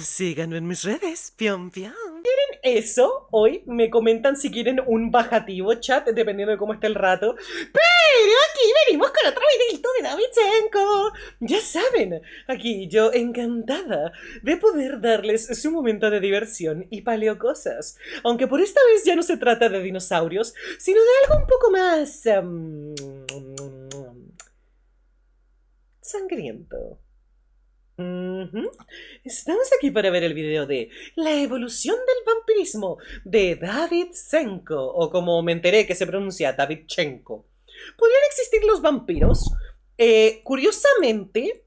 Síganme en mis redes. Pion, pion. Eso, hoy me comentan si quieren un bajativo chat, dependiendo de cómo esté el rato. Pero aquí venimos con otro videito de Davidchenko. Ya saben, aquí yo encantada de poder darles su momento de diversión y paleocosas. Aunque por esta vez ya no se trata de dinosaurios, sino de algo un poco más... sangriento. Estamos aquí para ver el video de la evolución del vampirismo de Davidchenko, o como me enteré que se pronuncia, Davidchenko. ¿Podrían existir los vampiros? Curiosamente,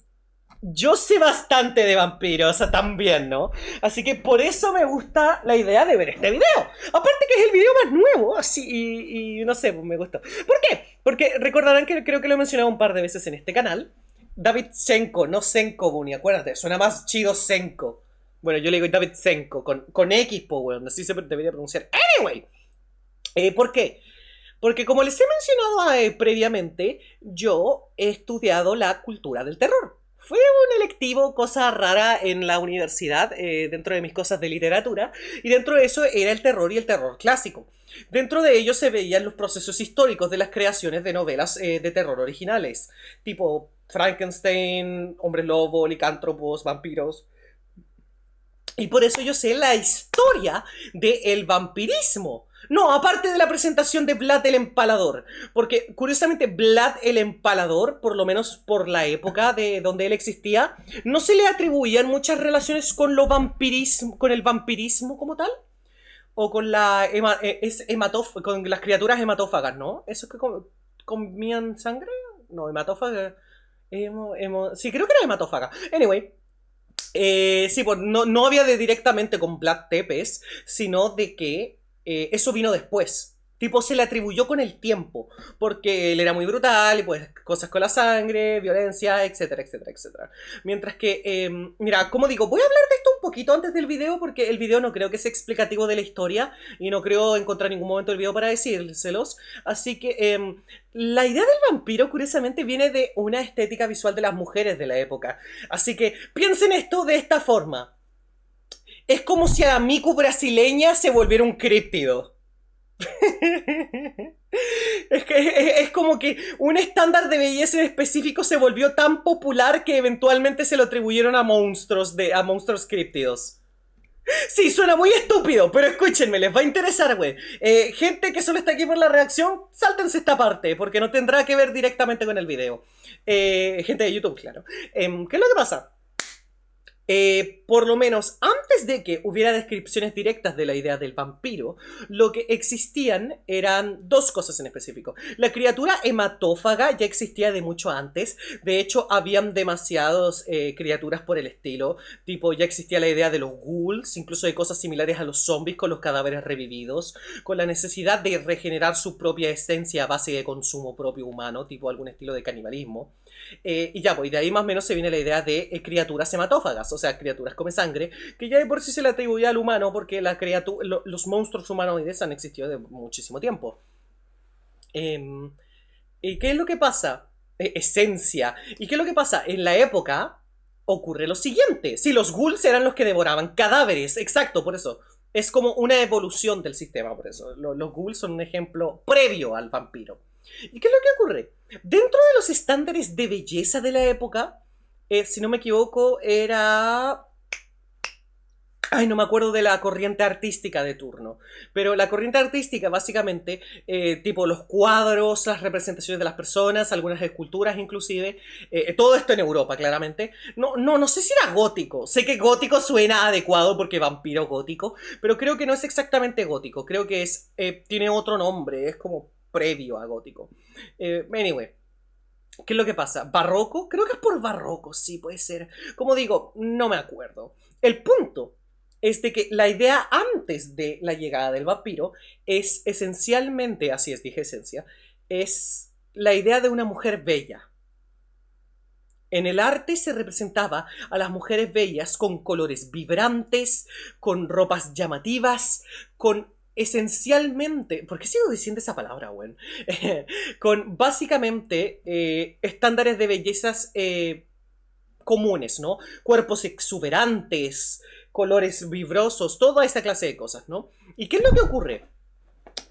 yo sé bastante de vampiros también, ¿no? Así que por eso me gusta la idea de ver este video. Aparte que es el video más nuevo, así, y no sé, pues me gustó. ¿Por qué? Porque recordarán que creo que lo he mencionado un par de veces en este canal. Davidchenko, no Senko, Bunny, acuérdate, suena más chido Senko. Bueno, yo le digo Davidchenko, con X, po, weón, así se debería pronunciar. Anyway, ¿por qué? Porque como les he mencionado previamente, yo he estudiado la cultura del terror. Fue un electivo, cosa rara en la universidad, dentro de mis cosas de literatura, y dentro de eso era el terror y el terror clásico. Dentro de ello se veían los procesos históricos de las creaciones de novelas de terror originales, tipo Frankenstein, hombres lobo, licántropos, vampiros. Y por eso yo sé la historia del vampirismo. No, aparte de la presentación de Vlad el Empalador. Porque, curiosamente, Vlad el Empalador, por lo menos por la época de donde él existía, no se le atribuían muchas relaciones con lo vampirismo, con el vampirismo como tal. O con la con las criaturas hematófagas, ¿no? ¿Esos que comían sangre? No, hematófagas. Sí, creo que era hematófaga. Anyway, sí, pues no había de directamente con Vlad Tepes, sino de que eso vino después. Tipo, se le atribuyó con el tiempo, porque él era muy brutal, y pues cosas con la sangre, violencia, etcétera, etcétera, etcétera. Mientras que, mira, como digo, voy a hablar de esto un poquito antes del video, porque el video no creo que sea explicativo de la historia, y no creo encontrar ningún momento del video para decírselos. Así que, la idea del vampiro, curiosamente, viene de una estética visual de las mujeres de la época. Así que, piensen esto de esta forma. Es como si a Miku brasileña se volviera un críptido. Es como que un estándar de belleza en específico se volvió tan popular que eventualmente se lo atribuyeron a monstruos críptidos. Sí, suena muy estúpido, pero escúchenme, les va a interesar, güey. Gente que solo está aquí por la reacción, sáltense esta parte, porque no tendrá que ver directamente con el video. Gente de YouTube, claro. ¿Qué es lo que pasa? Por lo menos antes de que hubiera descripciones directas de la idea del vampiro, lo que existían eran dos cosas en específico. La criatura hematófaga ya existía de mucho antes. De hecho, habían demasiadas criaturas por el estilo. Tipo, ya existía la idea de los ghouls, incluso de cosas similares a los zombies con los cadáveres revividos, con la necesidad de regenerar su propia esencia a base de consumo propio humano, tipo algún estilo de canibalismo. Y ya, pues, de ahí más o menos se viene la idea de criaturas hematófagas, o sea, criaturas come sangre, que ya de por sí se le atribuía al humano porque los monstruos humanoides han existido de muchísimo tiempo. ¿Y qué es lo que pasa? Esencia. ¿Y qué es lo que pasa? En la época ocurre lo siguiente. Si los ghouls eran los que devoraban cadáveres, exacto, por eso. Es como una evolución del sistema, por eso. Los ghouls son un ejemplo previo al vampiro. ¿Y qué es lo que ocurre? Dentro de los estándares de belleza de la época, si no me equivoco, era... Ay, no me acuerdo de la corriente artística de turno. Pero la corriente artística, básicamente, tipo los cuadros, las representaciones de las personas, algunas esculturas inclusive, todo esto en Europa, claramente. No sé si era gótico. Sé que gótico suena adecuado porque vampiro gótico, pero creo que no es exactamente gótico. Creo que tiene otro nombre, es como previo a gótico. Anyway. ¿Qué es lo que pasa? ¿Barroco? Creo que es por barroco, sí, puede ser. Como digo, no me acuerdo. El punto es de que la idea antes de la llegada del vampiro es esencialmente, así es, dije esencia, es la idea de una mujer bella. En el arte se representaba a las mujeres bellas con colores vibrantes, con ropas llamativas, con esencialmente... ¿Por qué sigo diciendo esa palabra, güey? Con básicamente estándares de bellezas comunes, ¿no? Cuerpos exuberantes, colores vibrosos, toda esa clase de cosas, ¿no? ¿Y qué es lo que ocurre?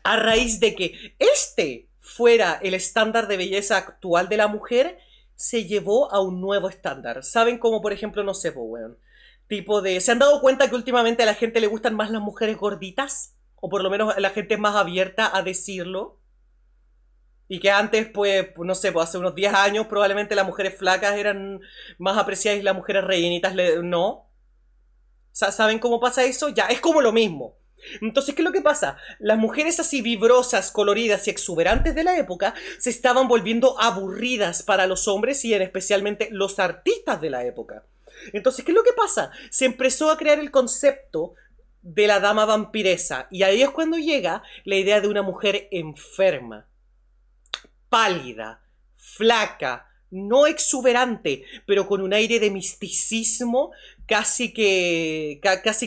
A raíz de que este fuera el estándar de belleza actual de la mujer, se llevó a un nuevo estándar. ¿Saben cómo, por ejemplo, no sé, pues, weón? Tipo de... ¿Se han dado cuenta que últimamente a la gente le gustan más las mujeres gorditas? O por lo menos la gente es más abierta a decirlo. Y que antes, pues, no sé, pues hace unos 10 años probablemente las mujeres flacas eran más apreciadas y las mujeres rellenitas no. ¿Saben cómo pasa eso? Ya, es como lo mismo. Entonces, ¿qué es lo que pasa? Las mujeres así vibrosas, coloridas y exuberantes de la época se estaban volviendo aburridas para los hombres y en especialmente los artistas de la época. Entonces, ¿qué es lo que pasa? Se empezó a crear el concepto de la dama vampiresa y ahí es cuando llega la idea de una mujer enferma, pálida, flaca, no exuberante, pero con un aire de misticismo casi que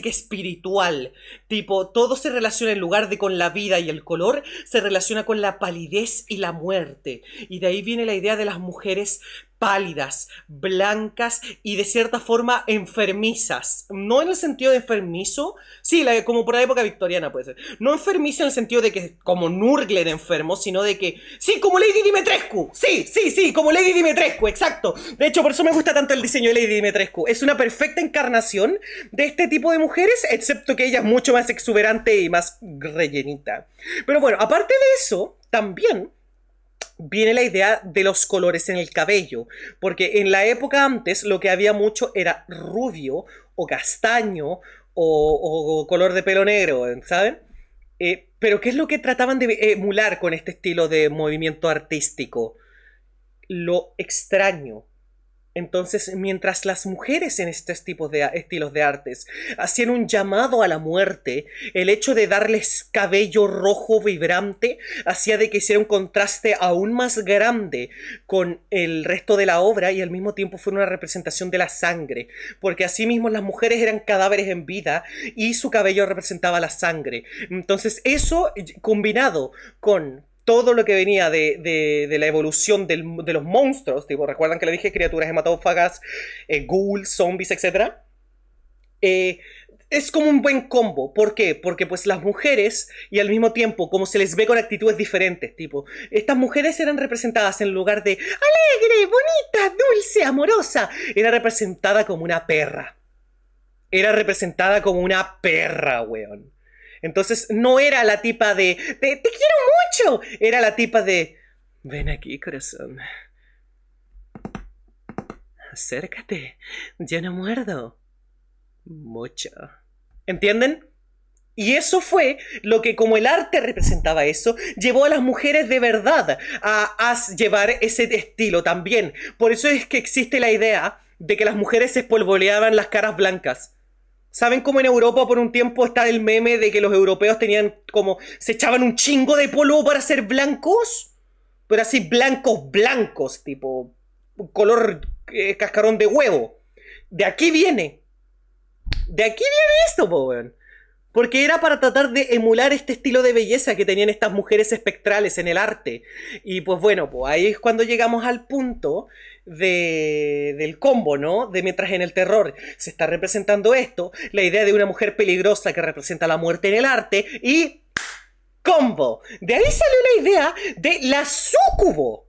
espiritual. Tipo, todo se relaciona en lugar de con la vida y el color, se relaciona con la palidez y la muerte. Y de ahí viene la idea de las mujeres pálidas, blancas y de cierta forma enfermizas. No en el sentido de enfermizo, sí, como por la época victoriana puede ser. No enfermiza en el sentido de que como Nurgle de enfermo, sino de que, sí, como Lady Dimitrescu. Sí, como Lady Dimitrescu, exacto. De hecho, por eso me gusta tanto el diseño de Lady Dimitrescu. Es una perfecta encarnación de este tipo de mujeres, excepto que ella es mucho más exuberante y más rellenita. Pero bueno, aparte de eso, también viene la idea de los colores en el cabello, porque en la época antes lo que había mucho era rubio o castaño o color de pelo negro, ¿saben? Pero ¿qué es lo que trataban de emular con este estilo de movimiento artístico? Lo extraño. Entonces, mientras las mujeres en estos tipos de estilos de artes hacían un llamado a la muerte, el hecho de darles cabello rojo vibrante hacía de que hiciera un contraste aún más grande con el resto de la obra y al mismo tiempo fue una representación de la sangre, porque asimismo las mujeres eran cadáveres en vida y su cabello representaba la sangre. Entonces, eso combinado con todo lo que venía de la evolución de los monstruos, tipo, recuerdan que le dije criaturas hematófagas, ghouls, zombies, etcétera. Es como un buen combo. ¿Por qué? Porque pues las mujeres y al mismo tiempo como se les ve con actitudes diferentes, tipo, estas mujeres eran representadas en lugar de alegre, bonita, dulce, amorosa, era representada como una perra. Era representada como una perra, weón. Entonces no era la tipa de te quiero mucho, era la tipa de ven aquí, corazón. Acércate, yo no muerdo. Mucho. ¿Entienden? Y eso fue lo que, como el arte representaba eso, llevó a las mujeres de verdad a llevar ese estilo también. Por eso es que existe la idea de que las mujeres se espolvoreaban las caras blancas. ¿Saben cómo en Europa por un tiempo está el meme de que los europeos tenían como... se echaban un chingo de polvo para ser blancos? Pero así blancos, blancos, tipo... color cascarón de huevo. De aquí viene. De aquí viene esto, po, weón. Porque era para tratar de emular este estilo de belleza que tenían estas mujeres espectrales en el arte. Y pues bueno, pues ahí es cuando llegamos al punto del combo, ¿no? De mientras en el terror se está representando esto, la idea de una mujer peligrosa que representa la muerte en el arte y... ¡combo! De ahí salió la idea de la súcubo.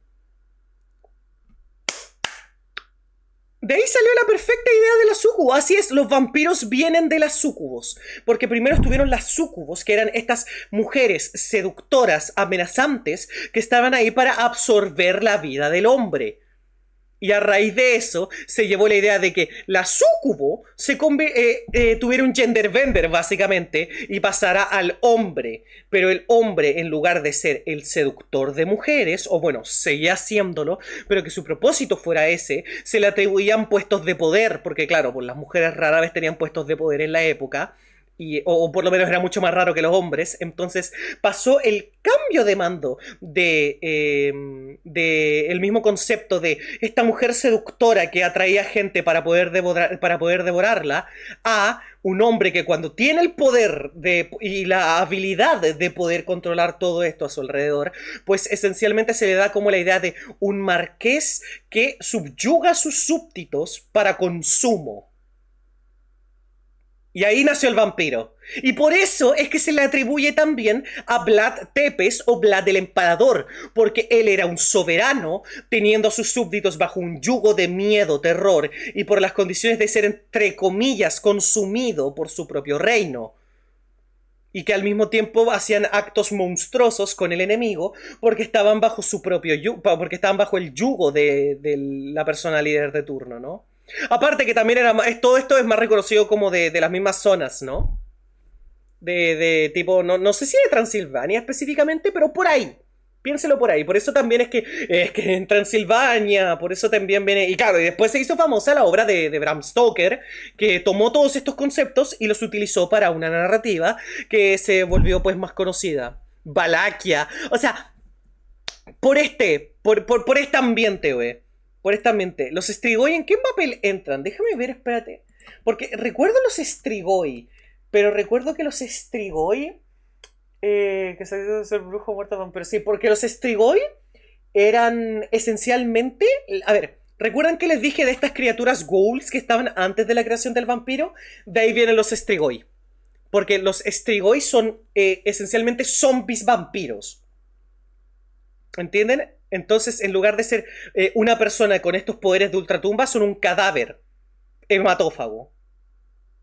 De ahí salió la perfecta idea de la súcubo. Así es, los vampiros vienen de las súcubos. Porque primero estuvieron las súcubos, que eran estas mujeres seductoras, amenazantes, que estaban ahí para absorber la vida del hombre. Y a raíz de eso se llevó la idea de que la súcubo tuviera un gender bender básicamente y pasara al hombre. Pero el hombre, en lugar de ser el seductor de mujeres, o bueno, seguía haciéndolo, pero que su propósito fuera ese, se le atribuían puestos de poder, porque claro, pues las mujeres rara vez tenían puestos de poder en la época. O por lo menos era mucho más raro que los hombres. Entonces pasó el cambio de mando de el mismo concepto de esta mujer seductora que atraía gente para poder devorarla a un hombre que cuando tiene el poder y la habilidad de poder controlar todo esto a su alrededor, pues esencialmente se le da como la idea de un marqués que subyuga a sus súbditos para consumo. Y ahí nació el vampiro. Y por eso es que se le atribuye también a Vlad Tepes o Vlad el Empalador, porque él era un soberano, teniendo a sus súbditos bajo un yugo de miedo, terror, y por las condiciones de ser, entre comillas, consumido por su propio reino. Y que al mismo tiempo hacían actos monstruosos con el enemigo, porque estaban bajo su propio yugo, porque estaban bajo el yugo de la persona líder de turno, ¿no? Aparte que también era todo esto es más reconocido como de las mismas zonas, ¿no? De tipo, no sé si de Transilvania específicamente, pero por ahí. Piénselo por ahí. Por eso también es que en Transilvania, por eso también viene. Y claro, y después se hizo famosa la obra de Bram Stoker, que tomó todos estos conceptos y los utilizó para una narrativa que se volvió pues más conocida. Valaquia. O sea, por este ambiente, güey. Por este ambiente. Los Strigoi, ¿en qué papel entran? Déjame ver, espérate. Porque recuerdo los Strigoi, pero recuerdo que los Strigoi... que se dice ser brujo muerto vampiro. Sí, porque los Strigoi eran esencialmente... A ver, ¿recuerdan que les dije de estas criaturas ghouls que estaban antes de la creación del vampiro? De ahí vienen los Strigoi. Porque los Strigoi son esencialmente zombies vampiros. ¿Entienden? Entonces, en lugar de ser una persona con estos poderes de ultratumba, son un cadáver hematófago.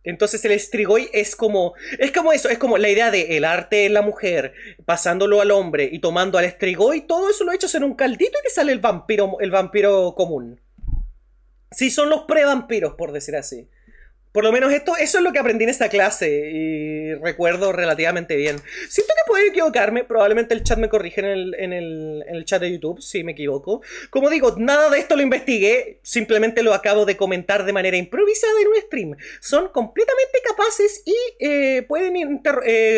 Entonces el Strigoi es como eso, es como la idea de el arte en la mujer, pasándolo al hombre y tomando al Strigoi, todo eso lo echas en un caldito y te sale el vampiro común. Sí, son los pre-vampiros, por decir así. Por lo menos eso es lo que aprendí en esta clase y recuerdo relativamente bien. Siento que puedo equivocarme, probablemente el chat me corrige en el chat de YouTube si me equivoco. Como digo, nada de esto lo investigué, simplemente lo acabo de comentar de manera improvisada en un stream. Son completamente capaces y pueden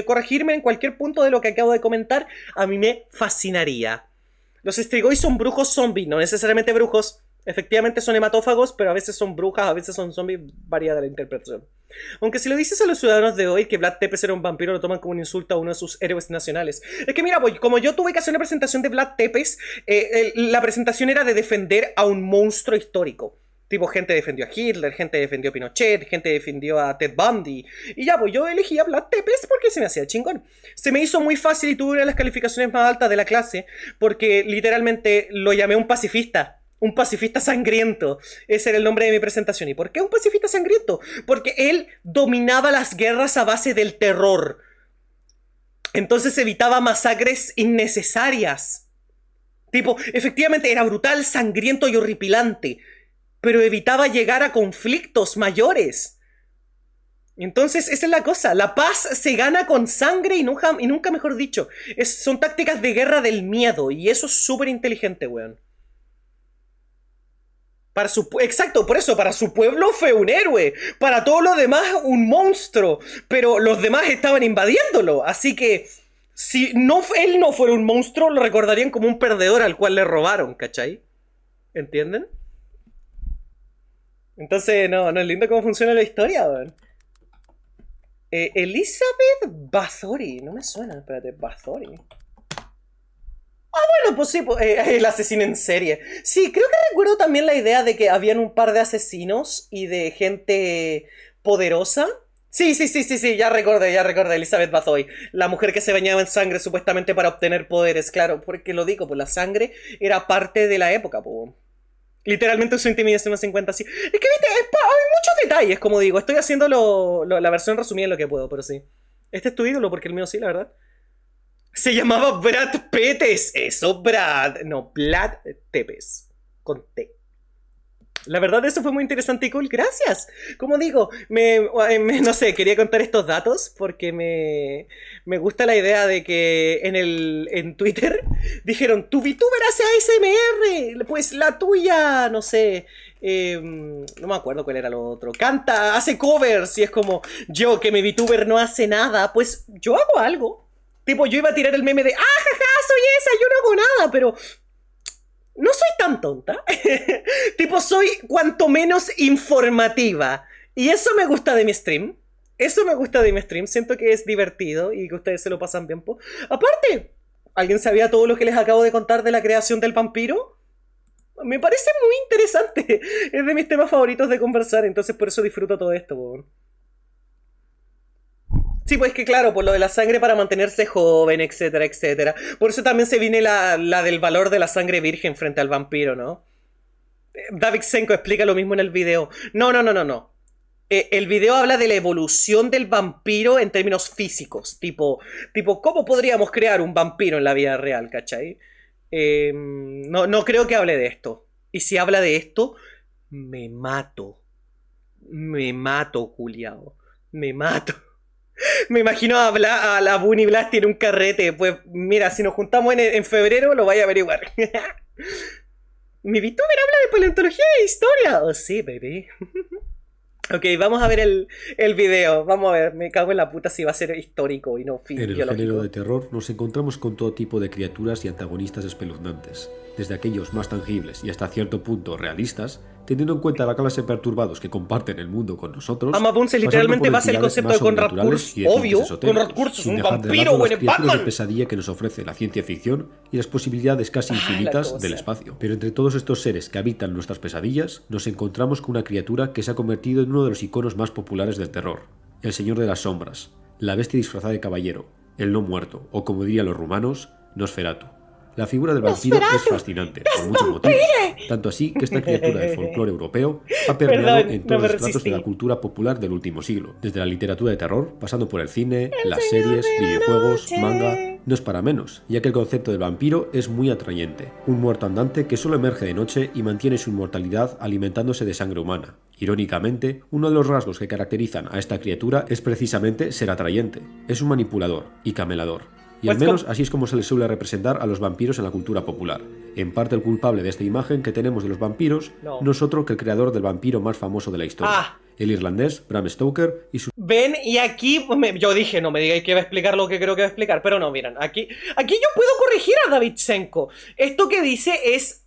corregirme en cualquier punto de lo que acabo de comentar. A mí me fascinaría. Los Strigoi son brujos zombies, no necesariamente brujos. Efectivamente son hematófagos, pero a veces son brujas, a veces son zombies, varía de la interpretación. Aunque si lo dices a los ciudadanos de hoy que Vlad Tepes era un vampiro, lo toman como un insulto a uno de sus héroes nacionales. Es que mira, pues, como yo tuve que hacer una presentación de Vlad Tepes, la presentación era de defender a un monstruo histórico. Tipo, gente defendió a Hitler, gente defendió a Pinochet, gente defendió a Ted Bundy. Y ya, pues yo elegí a Vlad Tepes porque se me hacía chingón. Se me hizo muy fácil y tuve una de las calificaciones más altas de la clase porque literalmente lo llamé un pacifista. Un pacifista sangriento. Ese era el nombre de mi presentación. ¿Y por qué un pacifista sangriento? Porque él dominaba las guerras a base del terror. Entonces evitaba masacres innecesarias. Tipo, efectivamente era brutal, sangriento y horripilante. Pero evitaba llegar a conflictos mayores. Entonces, esa es la cosa. La paz se gana con sangre y nunca mejor dicho. Son tácticas de guerra del miedo. Y eso es súper inteligente, weón. Exacto, por eso, para su pueblo fue un héroe, para todos los demás un monstruo, pero los demás estaban invadiéndolo, así que si él no fuera un monstruo, lo recordarían como un perdedor al cual le robaron, ¿cachai? ¿Entienden? Entonces, no es lindo cómo funciona la historia, weón. Elizabeth Bathory, no me suena, espérate, Bathory. Bueno, pues sí, pues, el asesino en serie. Sí, creo que recuerdo también la idea de que habían un par de asesinos y de gente poderosa. Sí, ya recordé, Elizabeth Bathory. La mujer que se bañaba en sangre supuestamente para obtener poderes, claro, porque lo digo, pues la sangre era parte de la época, pues. Literalmente su intimidación 50 así. Es que, viste, hay muchos detalles, como digo. Estoy haciendo la versión resumida en lo que puedo, pero sí. Este es tu ídolo, porque el mío sí, la verdad. Se llamaba Brad Tepes. Eso, Brad. No, Vlad Tepes. Con T. La verdad, eso fue muy interesante y cool. Gracias. Como digo, no sé, quería contar estos datos porque me gusta la idea de que en Twitter dijeron, tu VTuber hace ASMR. Pues la tuya, no sé. No me acuerdo cuál era lo otro. Canta, hace covers. Y es como, yo que mi VTuber no hace nada, pues yo hago algo. Tipo, yo iba a tirar el meme de jaja, soy esa, yo no hago nada, pero no soy tan tonta. Tipo, soy cuanto menos informativa. Y eso me gusta de mi stream. Siento que es divertido y que ustedes se lo pasan bien. Aparte, ¿alguien sabía todo lo que les acabo de contar de la creación del vampiro? Me parece muy interesante. Es de mis temas favoritos de conversar, entonces por eso disfruto todo esto, po. Sí, pues que claro, por lo de la sangre para mantenerse joven, etcétera, etcétera. Por eso también se viene la del valor de la sangre virgen frente al vampiro, ¿no? David Senko explica lo mismo en el video. No, no, no, no, no. El video habla de la evolución del vampiro en términos físicos. Tipo, ¿cómo podríamos crear un vampiro en la vida real, cachai? No, no creo que hable de esto. Y si habla de esto, me mato. Me mato, culiao. Me mato. Me imagino a la Bunny Blast en un carrete. Pues mira, si nos juntamos en febrero, lo vaya a averiguar. Mi VTuber habla de paleontología e historia. Oh, sí, baby. Ok, vamos a ver el video. Vamos a ver, me cago en la puta si va a ser histórico y no En el biológico. género de terror nos encontramos con todo tipo de criaturas y antagonistas espeluznantes, desde aquellos más tangibles y hasta cierto punto realistas, teniendo en cuenta la clase de perturbados que comparten el mundo con nosotros. Amapunce literalmente basa el concepto de Conrad Kurz. Obvio, Conrad Kurz es un vampiro o en criaturas de Batman. pesadilla que nos ofrece la ciencia ficción y las posibilidades casi La infinitas cosa. del espacio. Pero entre todos estos seres que habitan nuestras pesadillas, nos encontramos con una criatura que se ha convertido en uno de los iconos más populares del terror: el Señor de las Sombras, la bestia disfrazada de caballero, el no muerto, o como dirían los rumanos, Nosferatu. La figura del vampiro es fascinante, por muchos motivos. Tanto así que esta criatura del folclore europeo ha permeado Perdón, en no todos me los estratos de resistí. la cultura popular del último siglo. Desde la literatura de terror, pasando por el cine, las series, videojuegos, manga. No es para menos, ya que el concepto del vampiro es muy atrayente. Un muerto andante que solo emerge de noche y mantiene su inmortalidad alimentándose de sangre humana. Irónicamente, uno de los rasgos que caracterizan a esta criatura es precisamente ser atrayente. Es un manipulador y camelador. Y al Pues menos así es como se les suele representar a los vampiros en la cultura popular. En parte el culpable de esta imagen que tenemos de los vampiros no es otro que el creador del vampiro más famoso de la historia, el irlandés Bram Stoker y su... Ven, y aquí yo dije, no me digáis que va a explicar lo que creo que va a explicar, pero no, miren, aquí yo puedo corregir a David Senko. Esto que dice es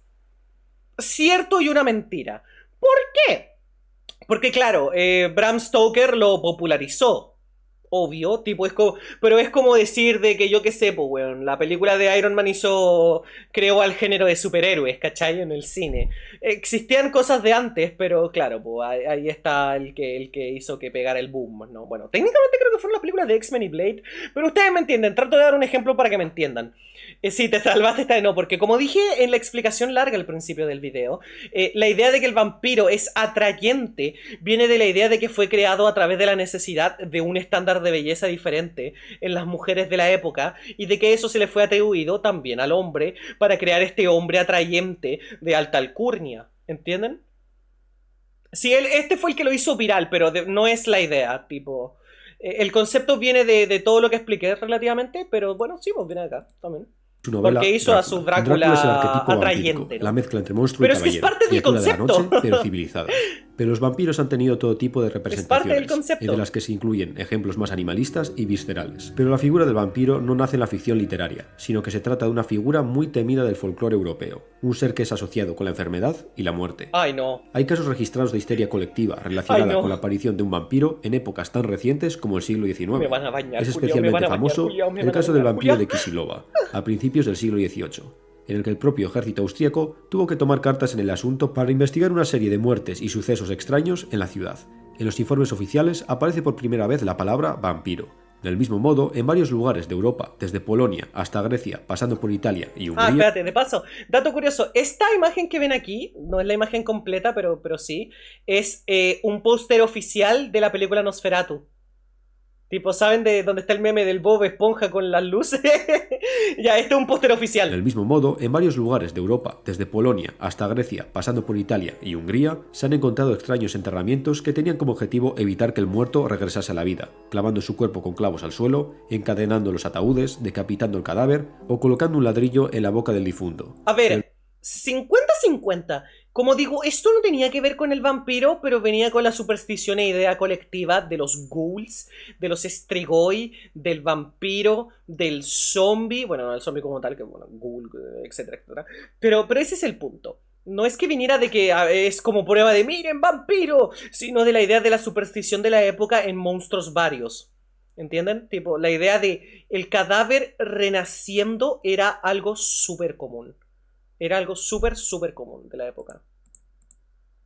cierto y una mentira. ¿Por qué? Porque claro, Bram Stoker lo popularizó. Obvio, tipo, pero es como decir de que yo qué sé, pues, weón, la película de Iron Man creó al género de superhéroes, ¿cachai? En el cine. Existían cosas de antes, pero claro, pues ahí está el que hizo que pegara el boom, ¿no? Bueno, técnicamente creo que fueron las películas de X-Men y Blade, pero ustedes me entienden, trato de dar un ejemplo para que me entiendan. Sí, te salvaste esta de no, porque como dije en la explicación larga al principio del video, la idea de que el vampiro es atrayente viene de la idea de que fue creado a través de la necesidad de un estándar de belleza diferente en las mujeres de la época y de que eso se le fue atribuido también al hombre para crear este hombre atrayente de alta alcurnia, ¿entienden? Sí, este fue el que lo hizo viral, pero no es la idea, tipo... El concepto viene de todo lo que expliqué relativamente, pero bueno, sí, pues viene acá también. Su novela, porque hizo a su Drácula es el arquetipo atrayente, vampírico, ¿no? la mezcla entre monstruo Pero y es que es caballero, parte del criatura de la concepto. noche, pero civilizada. Pero los vampiros han tenido todo tipo de representaciones, del concepto. de las que se incluyen ejemplos más animalistas y viscerales. Pero la figura del vampiro no nace en la ficción literaria, sino que se trata de una figura muy temida del folclore europeo, un ser que es asociado con la enfermedad y la muerte. Ay, no. Hay casos registrados de histeria colectiva relacionada Ay, no. con la aparición de un vampiro en épocas tan recientes como el siglo XIX. Me van a bañar, Es Julián, me van especialmente a bañar, famoso Julián, me el van a caso del bañar, vampiro Julián. de Kisilova, a principios del siglo XVIII, en el que el propio ejército austríaco tuvo que tomar cartas en el asunto para investigar una serie de muertes y sucesos extraños en la ciudad. En los informes oficiales aparece por primera vez la palabra vampiro. Del mismo modo, en varios lugares de Europa, desde Polonia hasta Grecia, pasando por Italia y Hungría... Espérate, de paso, dato curioso, esta imagen que ven aquí, no es la imagen completa, pero sí, es un póster oficial de la película Nosferatu. Tipo, ¿saben de dónde está el meme del Bob Esponja con las luces? Ya, este es un póster oficial. Del mismo modo, en varios lugares de Europa, desde Polonia hasta Grecia, pasando por Italia y Hungría, se han encontrado extraños enterramientos que tenían como objetivo evitar que el muerto regresase a la vida, clavando su cuerpo con clavos al suelo, encadenando los ataúdes, decapitando el cadáver o colocando un ladrillo en la boca del difunto. A ver, 50-50. Como digo, esto no tenía que ver con el vampiro, pero venía con la superstición e idea colectiva de los ghouls, de los strigoi, del vampiro, del zombie. Bueno, no el zombie como tal, que bueno, ghoul, etcétera, etcétera. Pero ese es el punto. No es que viniera de que es como prueba de miren, vampiro, sino de la idea de la superstición de la época en monstruos varios. ¿Entienden? Tipo, la idea de el cadáver renaciendo era algo súper común. Era algo súper, súper común de la época.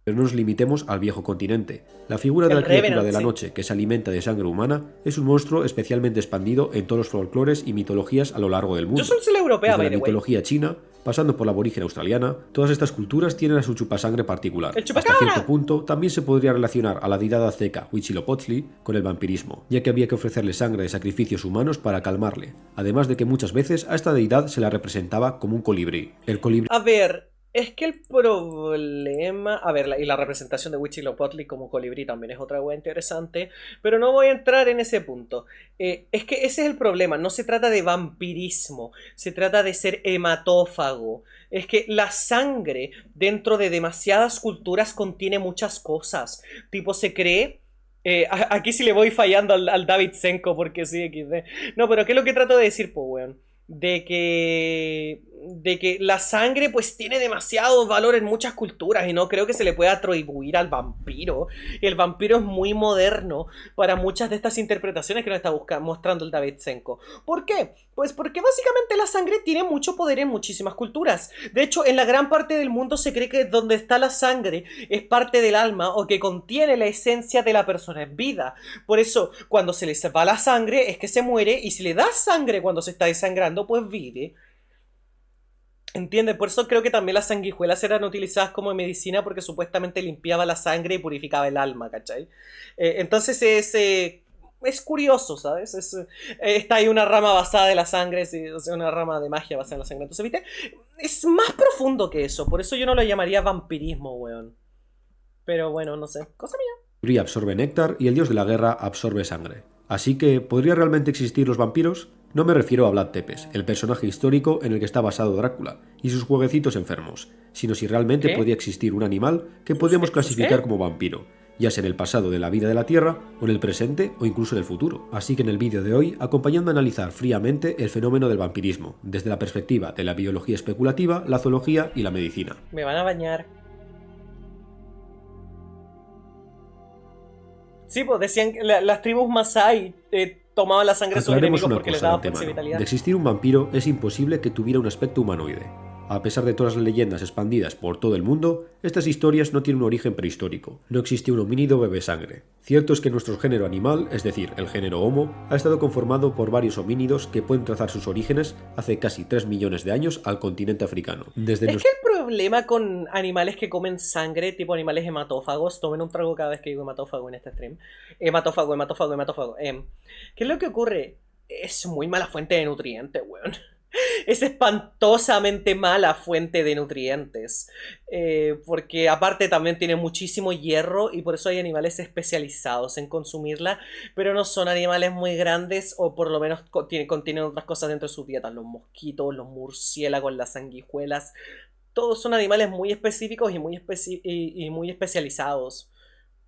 Pero no nos limitemos al viejo continente. La figura de El la criatura Revenant, de la sí. noche que se alimenta de sangre humana es un monstruo especialmente expandido en todos los folclores y mitologías a lo largo del mundo. Yo soy la europea, Desde by la the way. mitología china, pasando por la aborigen australiana, todas estas culturas tienen a su chupasangre particular. ¡El Hasta chupacabra! cierto punto, también se podría relacionar a la deidad azteca Huitzilopochtli con el vampirismo, ya que había que ofrecerle sangre de sacrificios humanos para calmarle, además de que muchas veces a esta deidad se la representaba como un colibrí. El colibrí A ver, es que el problema... A ver, y la representación de Huitzilopochtli como colibrí también es otra wea interesante, pero no voy a entrar en ese punto. Es que ese es el problema, no se trata de vampirismo, se trata de ser hematófago. Es que la sangre dentro de demasiadas culturas contiene muchas cosas. Tipo, se cree... aquí sí le voy fallando al David Senko porque sí, XD. No, pero ¿qué es lo que trato de decir, po, weón? De que la sangre pues tiene demasiado valor en muchas culturas y no creo que se le pueda atribuir al vampiro. Y el vampiro es muy moderno para muchas de estas interpretaciones que nos está mostrando el David Senko. ¿Por qué? Pues porque básicamente la sangre tiene mucho poder en muchísimas culturas. De hecho, en la gran parte del mundo se cree que donde está la sangre es parte del alma o que contiene la esencia de la persona en vida. Por eso, cuando se le va la sangre es que se muere, y si le das sangre cuando se está desangrando, pues vive. ¿Entiendes? Por eso creo que también las sanguijuelas eran utilizadas como medicina, porque supuestamente limpiaba la sangre y purificaba el alma, ¿cachai? Entonces es curioso, ¿sabes? Está ahí una rama basada de la sangre, o sea, una rama de magia basada en la sangre. Entonces, ¿viste? Es más profundo que eso, por eso yo no lo llamaría vampirismo, weón. Pero bueno, no sé, cosa mía. absorbe néctar y el dios de la guerra absorbe sangre. Así que, ¿podría realmente existir los vampiros? No me refiero a Vlad Tepes, el personaje histórico en el que está basado Drácula, y sus jueguecitos enfermos, sino si realmente ¿Qué? podría existir un animal que podríamos clasificar ¿Qué? como vampiro, ya sea en el pasado de la vida de la Tierra, o en el presente, o incluso en el futuro. Así que en el vídeo de hoy, acompañando a analizar fríamente el fenómeno del vampirismo, desde la perspectiva de la biología especulativa, la zoología y la medicina. Me van a bañar. Sí, pues decían que las tribus Masai tomaban la sangre de sus Aclaremos enemigos una porque les cosa de daba fuerza y antemano. vitalidad. De existir un vampiro es imposible que tuviera un aspecto humanoide. A pesar de todas las leyendas expandidas por todo el mundo, estas historias no tienen un origen prehistórico. No existió un homínido bebesangre. Cierto es que nuestro género animal, es decir, el género Homo, ha estado conformado por varios homínidos que pueden trazar sus orígenes hace casi 3 millones de años al continente africano. Desde Es que el problema con animales que comen sangre, tipo animales hematófagos, tomen un trago cada vez que digo hematófago en este stream. Hematófago. ¿Qué es lo que ocurre? Es muy mala fuente de nutrientes, weón. Es espantosamente mala fuente de nutrientes. Porque aparte también tiene muchísimo hierro y por eso hay animales especializados en consumirla, pero no son animales muy grandes, o por lo menos contienen otras cosas dentro de sus dietas. Los mosquitos, los murciélagos, las sanguijuelas. Todos son animales muy específicos y muy especializados.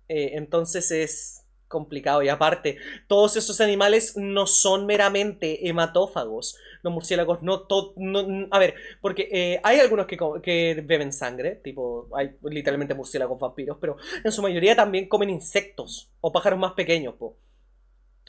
Entonces es complicado. Y aparte, todos esos animales no son meramente hematófagos. Los murciélagos a ver, porque hay algunos que beben sangre, tipo, hay literalmente murciélagos vampiros, pero en su mayoría también comen insectos o pájaros más pequeños, po.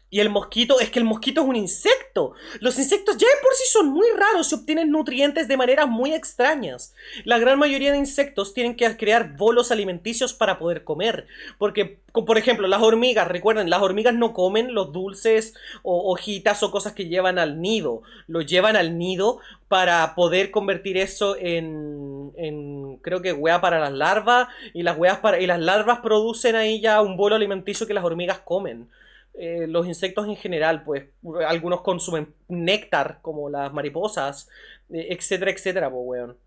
Y el mosquito, es que el mosquito es un insecto. Los insectos ya de por sí son muy raros y obtienen nutrientes de maneras muy extrañas. La gran mayoría de insectos tienen que crear bolos alimenticios para poder comer. Porque, por ejemplo, las hormigas, recuerden, las hormigas no comen los dulces o hojitas o cosas que llevan al nido. Lo llevan al nido para poder convertir eso en creo que hueá para las larvas. Y las larvas producen ahí ya un bolo alimenticio que las hormigas comen. Los insectos en general, pues algunos consumen néctar, como las mariposas, etcétera, etcétera, pues weón.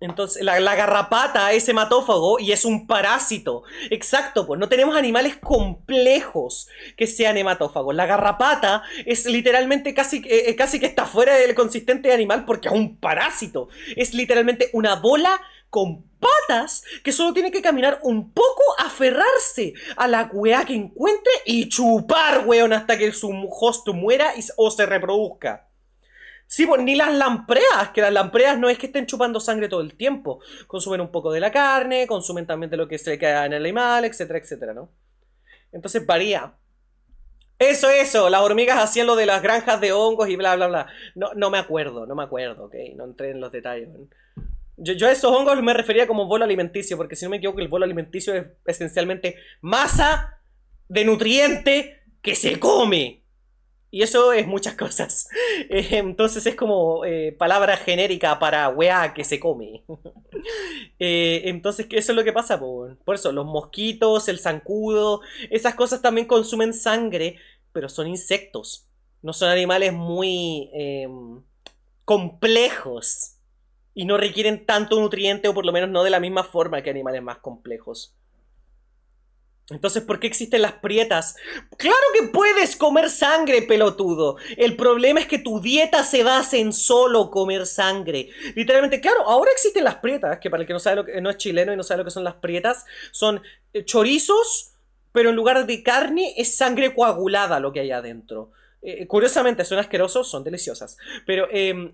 Entonces, la garrapata es hematófago y es un parásito. Exacto, pues no tenemos animales complejos que sean hematófagos. La garrapata es literalmente casi que está fuera del consistente animal porque es un parásito. Es literalmente una bola con patas que solo tiene que caminar un poco, aferrarse a la weá que encuentre y chupar, weón, hasta que su host muera o se reproduzca. Sí, pues ni las lampreas, que las lampreas no es que estén chupando sangre todo el tiempo. Consumen un poco de la carne, consumen también de lo que se le queda en el animal, etcétera, etcétera, ¿no? Entonces varía. Eso, las hormigas hacían lo de las granjas de hongos y bla, bla, bla. No me acuerdo, ¿ok? No entré en los detalles. Yo a esos hongos me refería como bolo alimenticio, porque si no me equivoco, el bolo alimenticio es esencialmente masa de nutriente que se come. Y eso es muchas cosas. Entonces es como palabra genérica para weá que se come. Entonces eso es lo que pasa, po, weón. Por eso, los mosquitos, el zancudo, esas cosas también consumen sangre, pero son insectos. No son animales muy complejos. Y no requieren tanto nutriente, o por lo menos no de la misma forma que animales más complejos. Entonces, ¿por qué existen las prietas? ¡Claro que puedes comer sangre, pelotudo! El problema es que tu dieta se basa en solo comer sangre. Literalmente, claro, ahora existen las prietas, que para el que no sabe lo que no es chileno y no sabe lo que son las prietas, son chorizos, pero en lugar de carne es sangre coagulada lo que hay adentro. Curiosamente, son asquerosos, son deliciosas. Pero,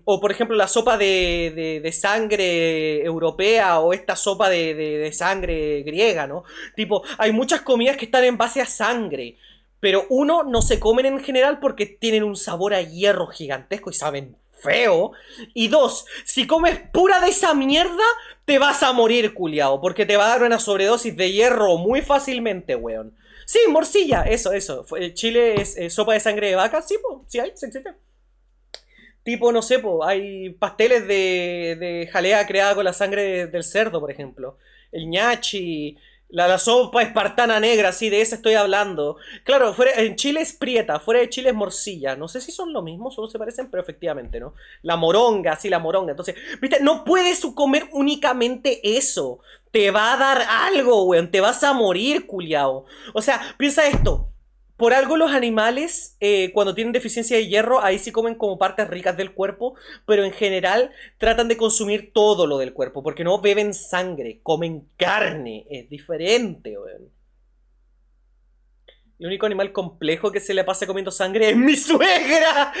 o por ejemplo, la sopa de sangre europea o esta sopa de sangre griega, ¿no? Tipo, hay muchas comidas que están en base a sangre. Pero uno, no se comen en general porque tienen un sabor a hierro gigantesco y saben feo. Y dos, si comes pura de esa mierda, te vas a morir, culiao. Porque te va a dar una sobredosis de hierro muy fácilmente, weón. Sí, morcilla, eso. Chile es sopa de sangre de vaca, sí, po, sí hay, sí existe. Tipo, no sé, po, hay pasteles de jalea creada con la sangre del cerdo, por ejemplo. El ñachi, la sopa espartana negra, sí, de esa estoy hablando. Claro, en Chile es prieta, fuera de Chile es morcilla. No sé si son lo mismo, solo se parecen, pero efectivamente, ¿no? La moronga, sí, la moronga. Entonces, viste, no puedes comer únicamente eso. Te va a dar algo, weón. Te vas a morir, culiao. O sea, piensa esto. Por algo los animales, cuando tienen deficiencia de hierro, ahí sí comen como partes ricas del cuerpo, pero en general tratan de consumir todo lo del cuerpo, porque no beben sangre, comen carne. Es diferente, weón. El único animal complejo que se le pasa comiendo sangre es mi suegra.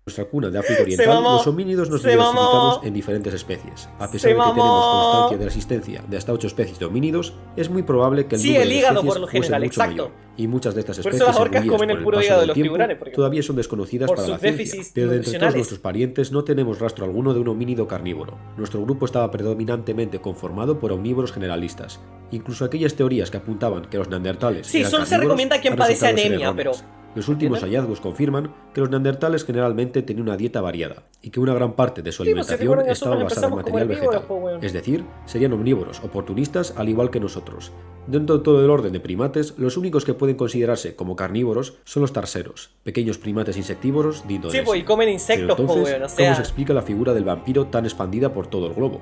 Nuestra cuna de África Oriental, los homínidos nos diversificamos en diferentes especies. A pesar de que tenemos constancia de la existencia de hasta 8 especies de homínidos, es muy probable que el número de especies fuese mucho mayor. Y muchas de estas especies, evoluidas por el paso del tiempo, todavía son desconocidas para la ciencia. Pero de entre todos nuestros parientes no tenemos rastro alguno de un homínido carnívoro. Nuestro grupo estaba predominantemente conformado por omnívoros generalistas. Incluso aquellas teorías que apuntaban que los neandertales eran solo se recomienda a quien padece anemia, pero... Los últimos hallazgos confirman que los neandertales generalmente tenían una dieta variada y que una gran parte de su alimentación estaba basada en material vegetal. Es decir, serían omnívoros, oportunistas, al igual que nosotros. Dentro de todo el orden de primates, los únicos que pueden considerarse como carnívoros son los tarseros, pequeños primates insectívoros de Indonesia. Sí, pues, y comen insectos, pero entonces, weón, o sea... ¿cómo se explica la figura del vampiro tan expandida por todo el globo?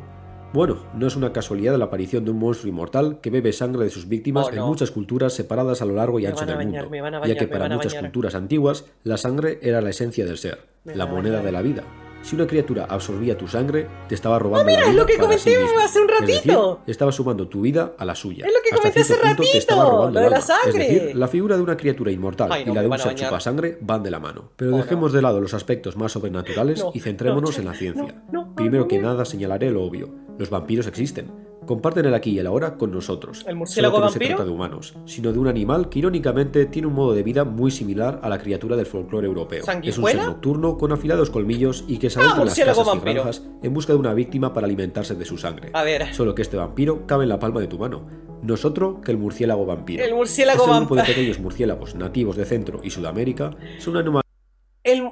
Bueno, no es una casualidad la aparición de un monstruo inmortal que bebe sangre de sus víctimas en muchas culturas separadas a lo largo y ancho del mundo, ya que para muchas culturas antiguas la sangre era la esencia del ser, la moneda de la vida. Si una criatura absorbía tu sangre, te estaba robando la vida. Es lo que para comenté sí misma. hace un ratito. Es decir, estaba sumando tu vida a la suya. Es lo que Hasta comenté hace cierto punto te estaba ratito, robando lo de el la alma. sangre. Es decir, la figura de una criatura inmortal Ay, no, y la me de un van a ser bañar. chupasangre van de la mano. Pero dejemos de lado los aspectos más sobrenaturales y centrémonos en la ciencia. Primero que nada señalaré lo obvio. Los vampiros existen. Comparten el aquí y el ahora con nosotros. ¿El murciélago Solo que no vampiro? se trata de humanos, sino de un animal que irónicamente tiene un modo de vida muy similar a la criatura del folclore europeo. Es un ¿Sanguijuela? ser nocturno con afilados colmillos y que se adentra en las murciélago casas y vampiro. granjas en busca de una víctima para alimentarse de su sangre. A ver. Solo que este vampiro cabe en la palma de tu mano. No es otro que el murciélago vampiro. El murciélago Este grupo de vampiro. pequeños murciélagos nativos de Centro y Sudamérica son una anomalía.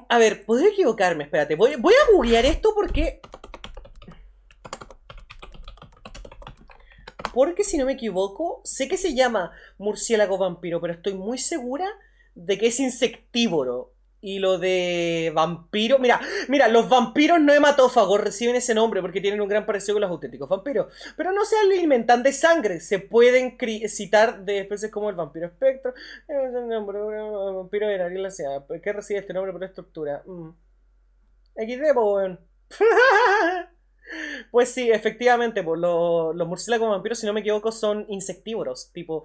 A ver, podría equivocarme, espérate. Voy a googlear esto porque... Porque si no me equivoco, sé que se llama murciélago vampiro, pero estoy muy segura de que es insectívoro. Y lo de vampiro... Mira, los vampiros no hematófagos reciben ese nombre porque tienen un gran parecido con los auténticos vampiros. Pero no se alimentan de sangre. Se pueden citar de especies como el vampiro espectro, el vampiro de nariz laseada. ¿Qué recibe este nombre por estructura? XD, po, weón. Pues sí, efectivamente, pues, los murciélagos vampiros, si no me equivoco, son insectívoros. Tipo,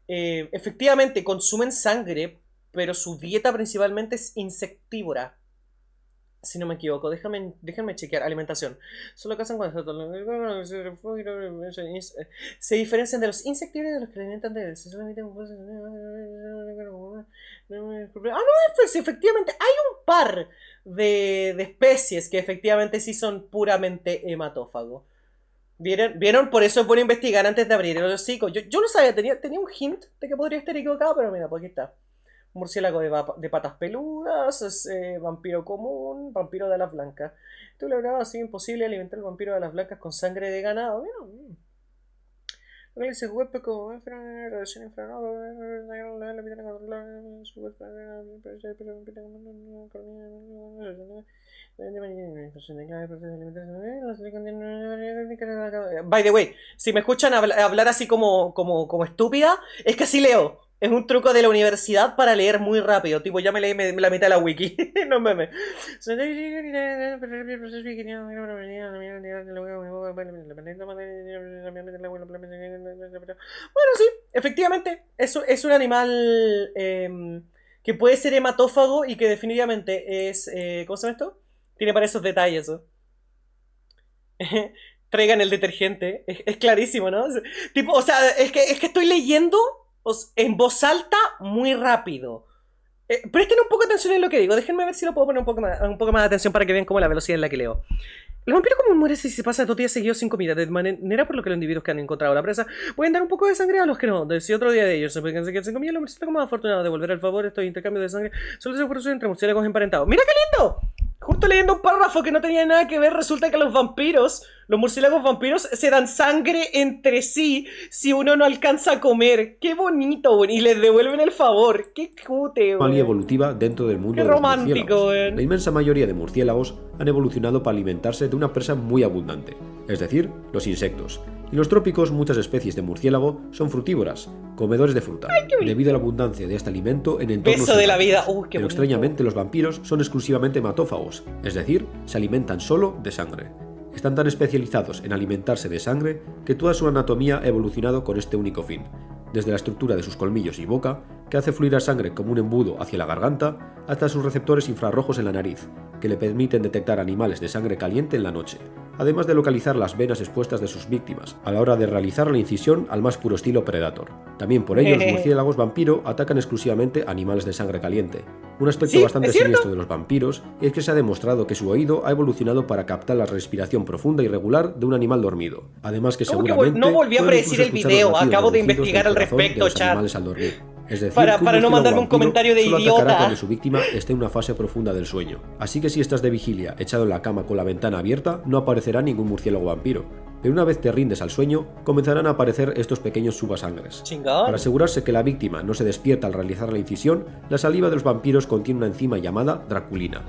efectivamente consumen sangre, pero su dieta principalmente es insectívora. Si no me equivoco, déjenme chequear. Alimentación. Solo cazan cuando se diferencian de los insectívoros de los que se alimentan de... Ah, no, pues efectivamente hay un par de especies que efectivamente sí son puramente hematófagos. ¿Vieron? Por eso es bueno investigar antes de abrir el hocico. Yo lo sabía, tenía un hint de que podría estar equivocado, pero mira, pues aquí está. Murciélago de patas peludas, vampiro común, vampiro de alas blancas. Tú lograbas así imposible alimentar al vampiro de alas blancas con sangre de ganado. Bueno, by the way, si me escuchan hablar así como estúpida, es que así leo. Es un truco de la universidad para leer muy rápido. Tipo, ya me leí la mitad de la wiki. No memes. Bueno, sí, efectivamente, es un animal que puede ser hematófago y que definitivamente es... ¿cómo se llama esto? Tiene para esos detalles, ¿no? Traigan el detergente. Es clarísimo, ¿no? Tipo, o sea, es que estoy leyendo en voz alta muy rápido. Presten un poco de atención en lo que digo. Déjenme ver si lo puedo poner un poco más de atención para que vean cómo la velocidad en la que leo. El vampiro común muere si se pasa 2 días seguidos sin comida, de manera por lo que los individuos que han encontrado la presa pueden dar un poco de sangre a los que no. Si otro día de ellos se pueden seguir sin comida, los murciélagos más afortunados de devolver el favor estos intercambios de sangre solo se producen entre murciélagos emparentados. ¡Mira qué lindo! Justo leyendo un párrafo que no tenía nada que ver, resulta que los murciélagos vampiros se dan sangre entre sí si uno no alcanza a comer. ¡Qué bonito, güey! Y les devuelven el favor. ¡Qué cute, güey! Evolutiva dentro del mundo ¡Qué de los romántico, murciélagos. güey! La inmensa mayoría de murciélagos han evolucionado para alimentarse de una presa muy abundante, es decir, los insectos. En los trópicos, muchas especies de murciélago son frutívoras, comedores de fruta, debido a la abundancia de este alimento en entornos Beso de la vida. selváticos. Qué Pero bonito. extrañamente los vampiros son exclusivamente hematófagos, es decir, se alimentan solo de sangre. Están tan especializados en alimentarse de sangre que toda su anatomía ha evolucionado con este único fin, desde la estructura de sus colmillos y boca, que hace fluir la sangre como un embudo hacia la garganta, hasta sus receptores infrarrojos en la nariz, que le permiten detectar animales de sangre caliente en la noche, además de localizar las venas expuestas de sus víctimas, a la hora de realizar la incisión al más puro estilo Predator. También por ello los murciélagos vampiro atacan exclusivamente animales de sangre caliente. Un aspecto Sí, bastante es cierto. siniestro de los vampiros es que se ha demostrado que su oído ha evolucionado para captar la respiración profunda y regular de un animal dormido. Además que ¿Cómo que seguramente no volví a pueden predecir incluso el escuchar video? los latidos Acabo de reducidos investigar del al corazón de respecto, los chat. animales al dormir. Es decir, Para que un no murciélago mandarme un vampiro comentario de solo atacará idiota. cuando su víctima esté en una fase profunda del sueño. Así que si estás de vigilia echado en la cama con la ventana abierta, no aparecerá ningún murciélago vampiro. Pero una vez te rindes al sueño, comenzarán a aparecer estos pequeños subasangres. Chingón. Para asegurarse que la víctima no se despierta al realizar la incisión, la saliva de los vampiros contiene una enzima llamada draculina.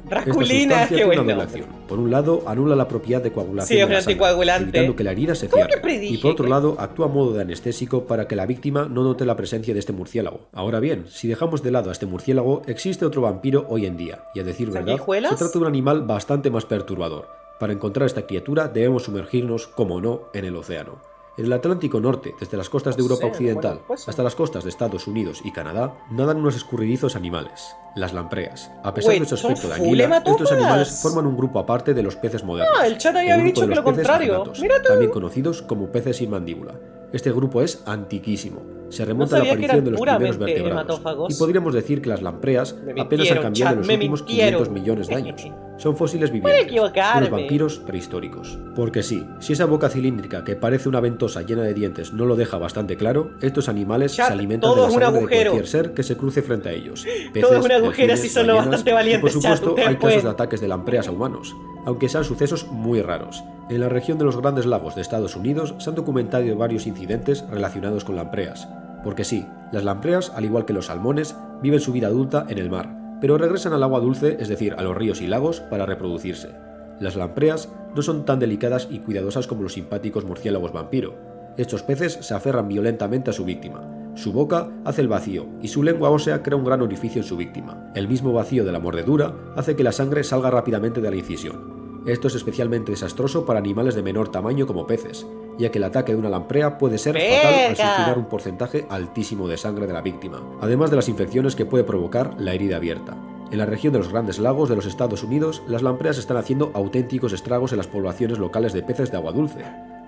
Esta Draculina, sustancia qué tiene una bueno. doble acción. Por un lado, anula la propiedad de coagulación Sí, es de un la sangre, anticoagulante. evitando que la herida se ¿Cómo que cierre. predije Y por otro que- lado, actúa a modo de anestésico para que la víctima no note la presencia de este murciélago. Ahora bien, si dejamos de lado a este murciélago, existe otro vampiro hoy en día, y a decir verdad, ¿Sanguijuelas? se trata de un animal bastante más perturbador. Para encontrar esta criatura debemos sumergirnos, como no, en el océano. En el Atlántico Norte, desde las costas de Europa Océano, Occidental bueno, pues, hasta las costas de Estados Unidos y Canadá, nadan unos escurridizos animales, las lampreas. A pesar Wait, de su ¿son aspecto de full anguila, estos hematófagas? animales forman un grupo aparte de los peces modernos. Ah, el chat había grupo dicho de que los lo peces contrario. agnatos, Mira tú. también conocidos como peces sin mandíbula. Este grupo es antiquísimo. Se remonta a la sabía que aparición eran de los primeros puramente vertebrados. hematófagos. Y podríamos decir que las lampreas Me apenas han mintieron, cambiado en chat, los me últimos mintieron. 500 millones de años. Son fósiles vivientes, equivocarme. unos vampiros prehistóricos. Porque sí, si esa boca cilíndrica que parece una ventosa llena de dientes no lo deja bastante claro, estos animales Chat, se alimentan todo de la es un sangre de agujero. cualquier ser que se cruce frente a ellos. Todo es un agujero, delfines, si son lo ballenas, bastante valientes, y por chat, supuesto ustedes hay casos pueden. de ataques de lampreas a humanos, aunque sean sucesos muy raros. En la región de los Grandes Lagos de Estados Unidos se han documentado varios incidentes relacionados con lampreas. Porque sí, las lampreas, al igual que los salmones, viven su vida adulta en el mar, pero regresan al agua dulce, es decir, a los ríos y lagos, para reproducirse. Las lampreas no son tan delicadas y cuidadosas como los simpáticos murciélagos vampiro. Estos peces se aferran violentamente a su víctima. Su boca hace el vacío y su lengua ósea crea un gran orificio en su víctima. El mismo vacío de la mordedura hace que la sangre salga rápidamente de la incisión. Esto es especialmente desastroso para animales de menor tamaño como peces, ya que el ataque de una lamprea puede ser fatal al ¡Verga! succionar un porcentaje altísimo de sangre de la víctima, además de las infecciones que puede provocar la herida abierta. En la región de los Grandes Lagos de los Estados Unidos, las lampreas están haciendo auténticos estragos en las poblaciones locales de peces de agua dulce.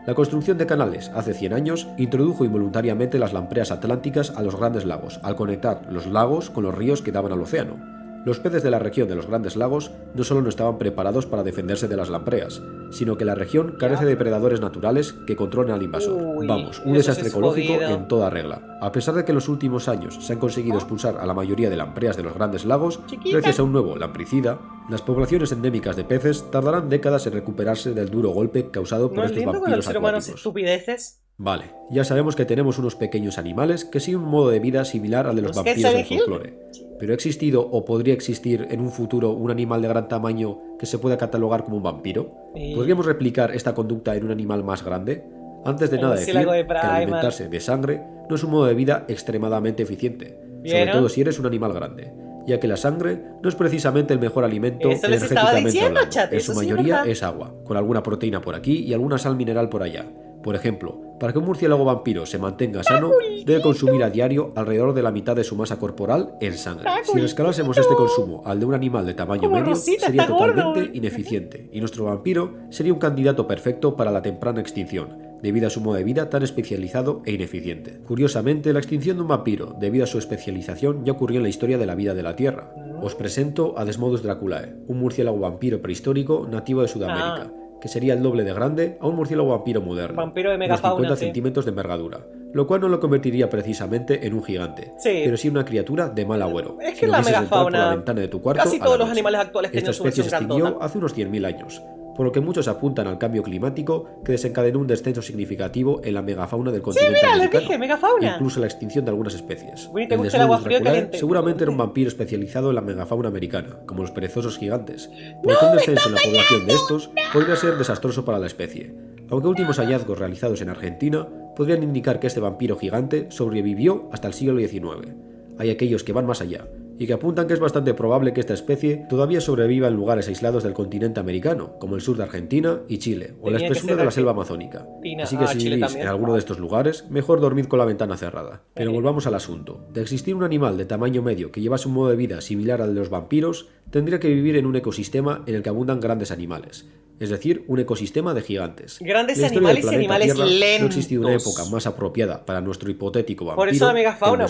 La construcción de canales hace 100 años introdujo involuntariamente las lampreas atlánticas a los Grandes Lagos, al conectar los lagos con los ríos que daban al océano. Los peces de la región de los Grandes Lagos no solo no estaban preparados para defenderse de las lampreas, sino que la región carece de predadores naturales que controlen al invasor. Vamos, un desastre ecológico en toda regla. A pesar de que en los últimos años se han conseguido expulsar a la mayoría de lampreas de los Grandes Lagos, gracias a un nuevo lampricida, las poblaciones endémicas de peces tardarán décadas en recuperarse del duro golpe causado por estos vampiros acuáticos. Estupideces. Vale, ya sabemos que tenemos unos pequeños animales que siguen un modo de vida similar al de los vampiros del folclore. ¿Pero ha existido o podría existir en un futuro un animal de gran tamaño que se pueda catalogar como un vampiro? ¿Podríamos replicar esta conducta en un animal más grande? Antes de nada decir que alimentarse de sangre no es un modo de vida extremadamente eficiente, sobre todo si eres un animal grande, ya que la sangre no es precisamente el mejor alimento energéticamente hablando. En su mayoría es agua, con alguna proteína por aquí y alguna sal mineral por allá. Por ejemplo, para que un murciélago vampiro se mantenga sano, debe consumir a diario alrededor de la mitad de su masa corporal en sangre. Si escalásemos este consumo al de un animal de tamaño medio, sería totalmente ineficiente, y nuestro vampiro sería un candidato perfecto para la temprana extinción, debido a su modo de vida tan especializado e ineficiente. Curiosamente, la extinción de un vampiro, debido a su especialización, ya ocurrió en la historia de la vida de la Tierra. Os presento a Desmodus draculae, un murciélago vampiro prehistórico nativo de Sudamérica, que sería el doble de grande a un murciélago vampiro moderno, vampiro de unos megafauna, 50 centímetros de envergadura, lo cual no lo convertiría precisamente en un gigante, pero sí en una criatura de mal agüero. Es que la megafauna, por la ventana de tu cuarto casi todos los animales actuales tienen esta especie se extinguió hace unos 100.000 años, por lo que muchos apuntan al cambio climático que desencadenó un descenso significativo en la megafauna del continente americano, megafauna. Incluso la extinción de algunas especies. El Desmodus draculae seguramente era un vampiro especializado en la megafauna americana, como los perezosos gigantes, porque un descenso en la población de estos podría ser desastroso para la especie, aunque últimos hallazgos realizados en Argentina podrían indicar que este vampiro gigante sobrevivió hasta el siglo XIX. Hay aquellos que van más allá y que apuntan que es bastante probable que esta especie todavía sobreviva en lugares aislados del continente americano, como el sur de Argentina y Chile, o la espesura de la selva amazónica. Así que si vivís en alguno de estos lugares, mejor dormid con la ventana cerrada. Pero volvamos al asunto. De existir un animal de tamaño medio que llevase un modo de vida similar al de los vampiros, tendría que vivir en un ecosistema en el que abundan grandes animales. Es decir, un ecosistema de gigantes. Grandes animales y animales lentos. No ha existido una época más apropiada para nuestro hipotético vampiro. Por eso la megafauna,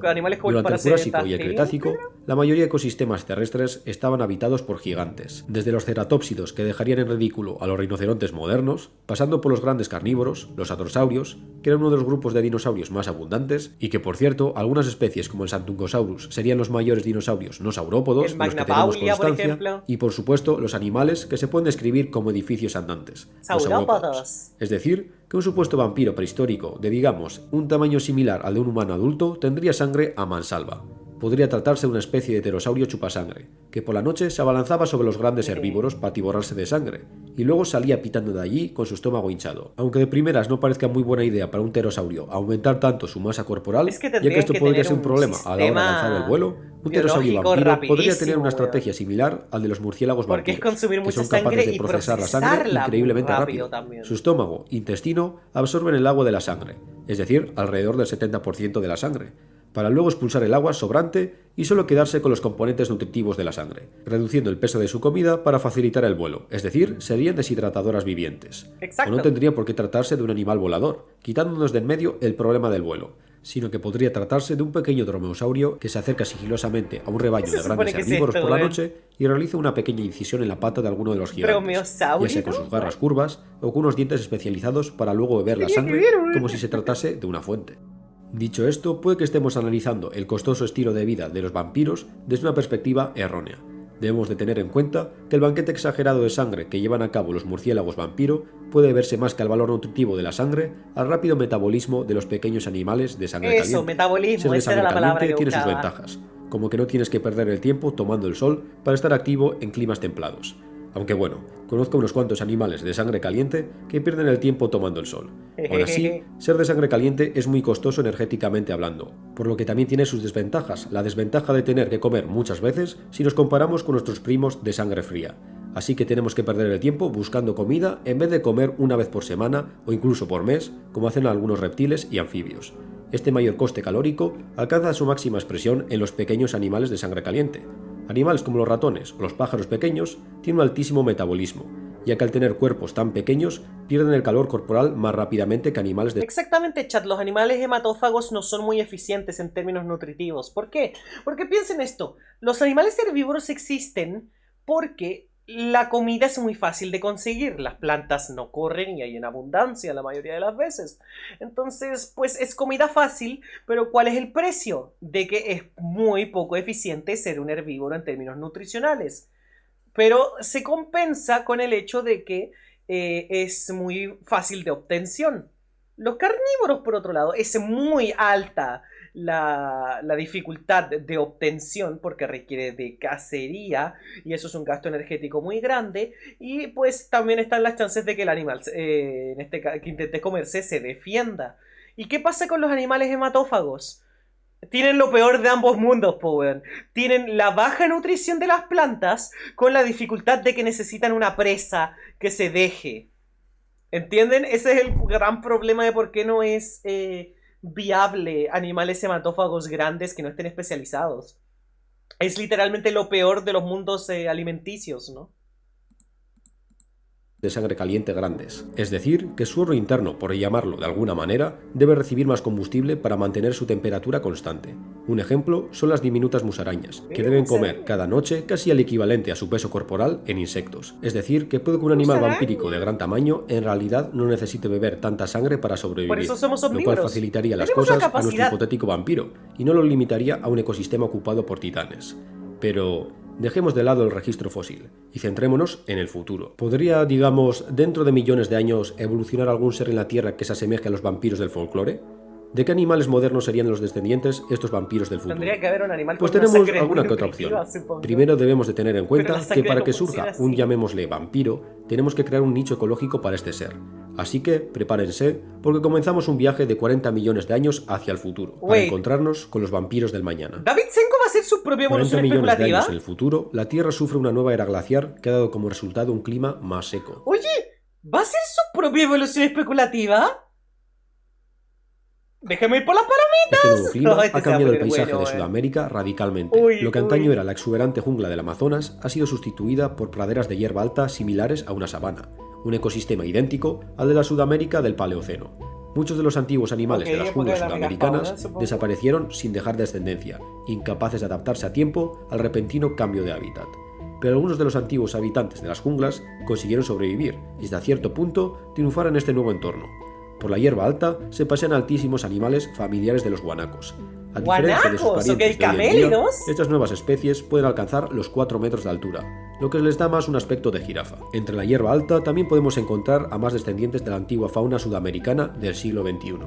animales como durante el Jurásico y el Cretácico, la mayoría de ecosistemas terrestres estaban habitados por gigantes. Desde los ceratópsidos que dejarían en ridículo a los rinocerontes modernos, pasando por los grandes carnívoros, los hadrosaurios, que eran uno de los grupos de dinosaurios más abundantes, y que por cierto, algunas especies como el Santungosaurus serían los mayores dinosaurios no saurópodos, de los que tenemos constancia, y por supuesto los animales que se pueden describir como edificios andantes, los saurópodos. Es decir, que un supuesto vampiro prehistórico de, digamos, un tamaño similar al de un humano adulto tendría sangre a mansalva. Podría tratarse de una especie de pterosaurio chupasangre, que por la noche se abalanzaba sobre los grandes herbívoros para atiborrarse de sangre, y luego salía pitando de allí con su estómago hinchado. Aunque de primeras no parezca muy buena idea para un pterosaurio aumentar tanto su masa corporal, ya que esto podría ser un problema a la hora de lanzar el vuelo, un pterosaurio vampiro podría tener una estrategia similar al de los murciélagos vampiros, que son capaces de procesar la sangre increíblemente rápido. Su estómago, intestino, absorben el agua de la sangre, es decir, alrededor del 70% de la sangre, para luego expulsar el agua sobrante y solo quedarse con los componentes nutritivos de la sangre, reduciendo el peso de su comida para facilitar el vuelo, es decir, serían deshidratadoras vivientes. Exacto. O no tendría por qué tratarse de un animal volador, quitándonos de en medio el problema del vuelo, sino que podría tratarse de un pequeño dromeosaurio que se acerca sigilosamente a un rebaño de grandes herbívoros por la noche y realiza una pequeña incisión en la pata de alguno de los gigantes, ya sea con sus garras curvas o con unos dientes especializados para luego beber la sangre como si se tratase de una fuente. Dicho esto, puede que estemos analizando el costoso estilo de vida de los vampiros desde una perspectiva errónea. Debemos de tener en cuenta que el banquete exagerado de sangre que llevan a cabo los murciélagos vampiro puede verse más que al valor nutritivo de la sangre al rápido metabolismo de los pequeños animales de sangre caliente. Eso, metabolismo, Ser de esa era sangre la palabra caliente que tiene sus buscaba. ventajas, como que no tienes que perder el tiempo tomando el sol para estar activo en climas templados. Aunque bueno, conozco unos cuantos animales de sangre caliente que pierden el tiempo tomando el sol. Aún así, ser de sangre caliente es muy costoso energéticamente hablando, por lo que también tiene sus desventajas, la desventaja de tener que comer muchas veces si nos comparamos con nuestros primos de sangre fría. Así que tenemos que perder el tiempo buscando comida en vez de comer una vez por semana o incluso por mes, como hacen algunos reptiles y anfibios. Este mayor coste calórico alcanza su máxima expresión en los pequeños animales de sangre caliente. Animales como los ratones o los pájaros pequeños tienen un altísimo metabolismo, ya que al tener cuerpos tan pequeños pierden el calor corporal más rápidamente que animales de... Exactamente, chat. Los animales hematófagos no son muy eficientes en términos nutritivos. ¿Por qué? Porque piensen esto. Los animales herbívoros existen porque la comida es muy fácil de conseguir. Las plantas no corren y hay en abundancia la mayoría de las veces. Entonces, pues es comida fácil, pero ¿cuál es el precio? De que es muy poco eficiente ser un herbívoro en términos nutricionales. Pero se compensa con el hecho de que es muy fácil de obtención. Los carnívoros, por otro lado, es muy alta la dificultad de obtención porque requiere de cacería y eso es un gasto energético muy grande y pues también están las chances de que el animal que intente comerse se defienda. ¿Y qué pasa con los animales hematófagos? Tienen lo peor de ambos mundos, Power. Tienen la baja nutrición de las plantas con la dificultad de que necesitan una presa que se deje. ¿Entienden? Ese es el gran problema de por qué no es viable animales hematófagos grandes que no estén especializados. Es literalmente lo peor de los mundos alimenticios, ¿no? De sangre caliente grandes, es decir, que su órgano interno, por llamarlo de alguna manera, debe recibir más combustible para mantener su temperatura constante. Un ejemplo son las diminutas musarañas, que deben comer cada noche casi el equivalente a su peso corporal en insectos. Es decir, que puede que un animal vampírico de gran tamaño en realidad no necesite beber tanta sangre para sobrevivir, Por eso somos lo cual omnívoros. facilitaría las Tenemos la cosas a nuestro capacidad. hipotético vampiro, y no lo limitaría a un ecosistema ocupado por titanes. Pero dejemos de lado el registro fósil y centrémonos en el futuro. ¿Podría, digamos, dentro de millones de años evolucionar algún ser en la Tierra que se asemeje a los vampiros del folclore? ¿De qué animales modernos serían los descendientes estos vampiros del futuro? Tendría que haber un animal Pues con una tenemos sangre alguna muy que otra nutritiva, opción. supongo. Primero debemos de tener en cuenta la que sangre para no que funciona surja así. un, llamémosle, vampiro, tenemos que crear un nicho ecológico para este ser. Así que prepárense, porque comenzamos un viaje de 40 millones de años hacia el futuro, para Wait. encontrarnos con los vampiros del mañana. ¿David Senko va a hacer su propia 40 evolución millones de especulativa? años en el futuro, la Tierra sufre una nueva era glaciar que ha dado como resultado un clima más seco. Oye, ¿va a hacer su propia evolución especulativa? Déjame ir por las Este nuevo clima No, este ha se va a cambiado el poner paisaje bueno, de Sudamérica radicalmente. Uy, Lo que antaño uy. era la exuberante jungla del Amazonas ha sido sustituida por praderas de hierba alta similares a una sabana, un ecosistema idéntico al de la Sudamérica del Paleoceno. Muchos de los antiguos animales Ok, de las época junglas de la megafauna, sudamericanas supongo. desaparecieron sin dejar descendencia, incapaces de adaptarse a tiempo al repentino cambio de hábitat. Pero algunos de los antiguos habitantes de las junglas consiguieron sobrevivir y hasta cierto punto triunfar en este nuevo entorno. Por la hierba alta se pasean altísimos animales familiares de los guanacos. A diferencia de sus ¿Guanacos? parientes Ok, de hoy en día, camélidos. estas nuevas especies pueden alcanzar los 4 metros de altura, lo que les da más un aspecto de jirafa. Entre la hierba alta también podemos encontrar a más descendientes de la antigua fauna sudamericana del siglo XXI.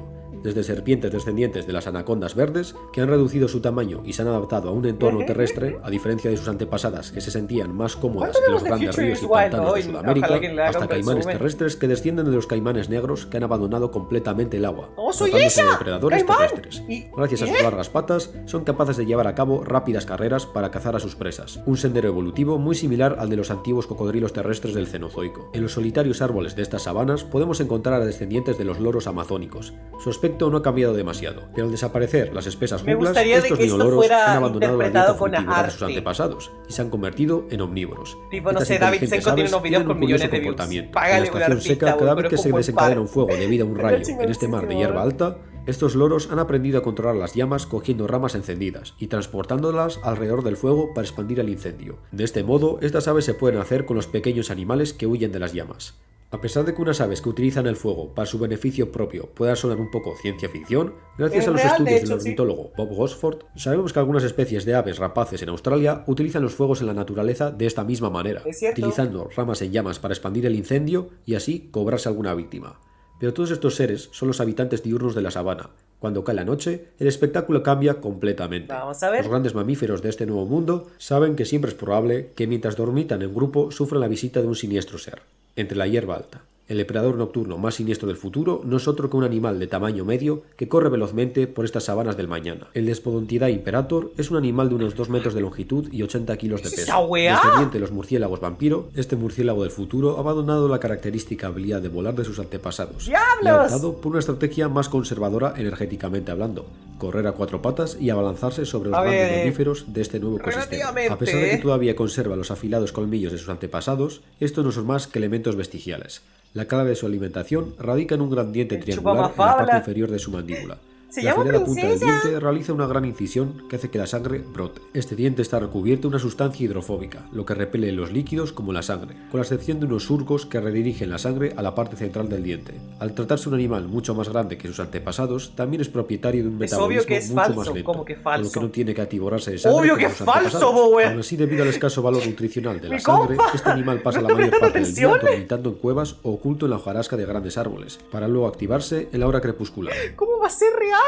Desde serpientes descendientes de las anacondas verdes, que han reducido su tamaño y se han adaptado a un entorno terrestre, a diferencia de sus antepasadas que se sentían más cómodas en los grandes ríos y pantanos de Sudamérica, hasta caimanes terrestres que descienden de los caimanes negros que han abandonado completamente el agua, ¡Oh, soy tratándose de ella! depredadores ¡Caimán! terrestres. Y- Gracias a sus largas patas, son capaces de llevar a cabo rápidas carreras para cazar a sus presas, un sendero evolutivo muy similar al de los antiguos cocodrilos terrestres del Cenozoico. En los solitarios árboles de estas sabanas podemos encontrar a descendientes de los loros amazónicos. Su aspecto no ha cambiado demasiado, pero al desaparecer las espesas Me junglas, gustaría de estos que esto neoloros fuera han abandonado la interpretado dieta con frutívola de sus arte. antepasados y se han convertido en omnívoros. Tipo, no Estas sé, David inteligentes Senko tiene aves unos videos tienen con un curioso millones de views. comportamiento. Págale En la un estación artista, seca, cada güey, vez pero que se como el desencadena padre. un fuego debido a un Está rayo en este mar de chingoncísimo, hierba ¿eh? alta, estos loros han aprendido a controlar las llamas cogiendo ramas encendidas y transportándolas alrededor del fuego para expandir el incendio. De este modo, estas aves se pueden hacer con los pequeños animales que huyen de las llamas. A pesar de que unas aves que utilizan el fuego para su beneficio propio puedan sonar un poco ciencia ficción, gracias Es a los real, de estudios hecho, del sí. ornitólogo Bob Gosford, sabemos que algunas especies de aves rapaces en Australia utilizan los fuegos en la naturaleza de esta misma manera, Es cierto. utilizando ramas en llamas para expandir el incendio y así cobrarse alguna víctima. Pero todos estos seres son los habitantes diurnos de la sabana. Cuando cae la noche, el espectáculo cambia completamente. Vamos a ver. Los grandes mamíferos de este nuevo mundo saben que siempre es probable que mientras dormitan en grupo sufran la visita de un siniestro ser. Entre la hierba alta El depredador nocturno más siniestro del futuro no es otro que un animal de tamaño medio que corre velozmente por estas sabanas del mañana. El Desmodontidae imperator es un animal de unos 2 metros de longitud y 80 kilos de ¿Qué es peso. esa weá? Descendiente de los murciélagos vampiro, este murciélago del futuro ha abandonado la característica habilidad de volar de sus antepasados. ¡Diablos! Y ha optado por una estrategia más conservadora energéticamente hablando, correr a 4 patas y abalanzarse sobre los A grandes ver, mamíferos de este nuevo ecosistema. relativamente. A pesar de que todavía conserva los afilados colmillos de sus antepasados, estos no son más que elementos vestigiales. La clave de su alimentación radica en un gran diente El triangular en la chupamafabla. parte inferior de su mandíbula. Se La llama afilada punta del princesa. diente realiza una gran incisión que hace que la sangre brote. Este diente está recubierto de una sustancia hidrofóbica, lo que repele los líquidos como la sangre, con la excepción de unos surcos que redirigen la sangre a la parte central del diente. Al tratarse de un animal mucho más grande que sus antepasados, también es propietario de un Es metabolismo obvio que es mucho falso, más lento, como que por falso. lo que no tiene que atiborrarse de sangre Obvio como que sus es falso, antepasados. bo, weón. Aún así, debido al escaso valor nutricional de la Mi sangre, compa. este animal pasa ¿No la te mayor presta parte del día atención? dormitando en cuevas o oculto en la hojarasca de grandes árboles, para luego activarse en la hora crepuscular. ¿Cómo va a ser real?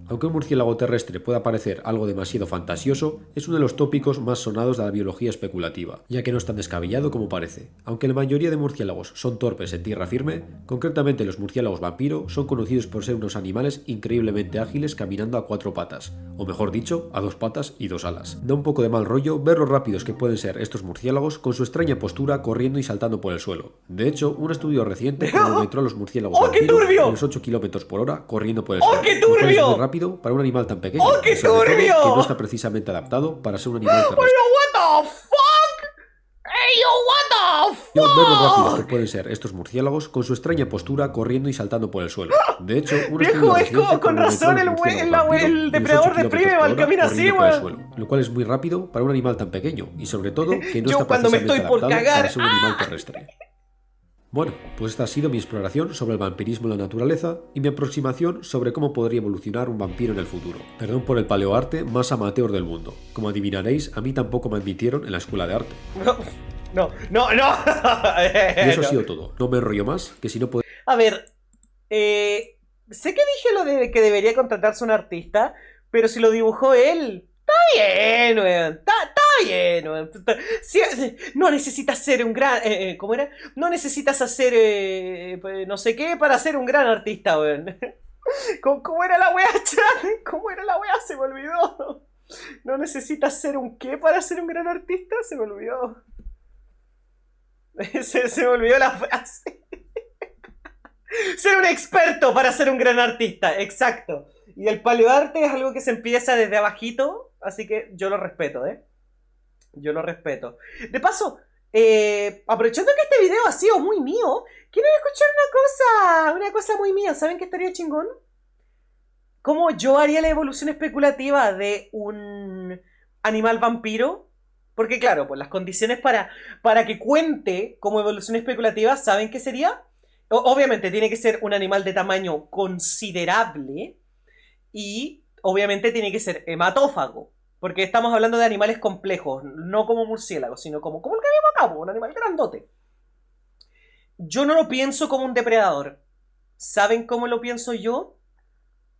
Aunque un murciélago terrestre pueda parecer algo demasiado fantasioso, es uno de los tópicos más sonados de la biología especulativa, ya que no es tan descabellado como parece. Aunque la mayoría de murciélagos son torpes en tierra firme, concretamente los murciélagos vampiro son conocidos por ser unos animales increíblemente ágiles caminando a 4 patas, o mejor dicho, a 2 patas y 2 alas. Da un poco de mal rollo ver lo rápidos que pueden ser estos murciélagos con su extraña postura corriendo y saltando por el suelo. De hecho, un estudio reciente cronometró a los murciélagos ¡Oh, qué vampiro turbio! a los 8 km por hora corriendo por el ¡Oh, suelo. qué lo cual es turbio! muy rápido para un animal tan pequeño. ¡Oh, qué y sobre todo turbio! que no está precisamente adaptado para ser un animal terrestre. What the fuck? Hey, yo, what the Ver lo rápidos fuck? que pueden ser estos murciélagos con su extraña postura corriendo y saltando por el suelo. De hecho, un estudio Viejo, es reciente con cronometró razón a los el murciélagos vampiro el y los depredador 8 de kilómetros Primeval por hora camina así, corriendo por el weón. suelo, lo cual es muy rápido para un animal tan pequeño y sobre todo que no Yo está cuando me precisamente estoy por adaptado cagar. para ser un animal terrestre. Bueno, pues esta ha sido mi exploración sobre el vampirismo en la naturaleza y mi aproximación sobre cómo podría evolucionar un vampiro en el futuro. Perdón por el paleoarte más amateur del mundo. Como adivinaréis, a mí tampoco me admitieron en la escuela de arte. No, no, no. Y eso ha No. sido todo. No me enrollo más, que si no puedo... A ver, sé que dije lo de que debería contratarse un artista, pero si lo dibujó él, está bien, weón. Está bien, weón. No necesitas ser un gran... ¿cómo era? No necesitas hacer pues, no sé qué para ser un gran artista, weón. ¿Cómo era la wea, Chan? ¿Cómo era la wea? Se me olvidó. No necesitas ser un qué para ser un gran artista, se me olvidó. Se me olvidó la frase. Ser un experto para ser un gran artista, exacto. Y el paleoarte es algo que se empieza desde abajito, así que yo lo respeto, ¿eh? Yo lo respeto. De paso, aprovechando que este video ha sido muy mío, quiero escuchar una cosa muy mía. ¿Saben qué estaría chingón? ¿Cómo yo haría la evolución especulativa de un animal vampiro? Porque claro, pues las condiciones para que cuente como evolución especulativa, ¿saben qué sería? Obviamente tiene que ser un animal de tamaño considerable y obviamente tiene que ser hematófago. Porque estamos hablando de animales complejos, no como murciélagos, sino como el que vimos acá, un animal grandote. Yo no lo pienso como un depredador. ¿Saben cómo lo pienso yo?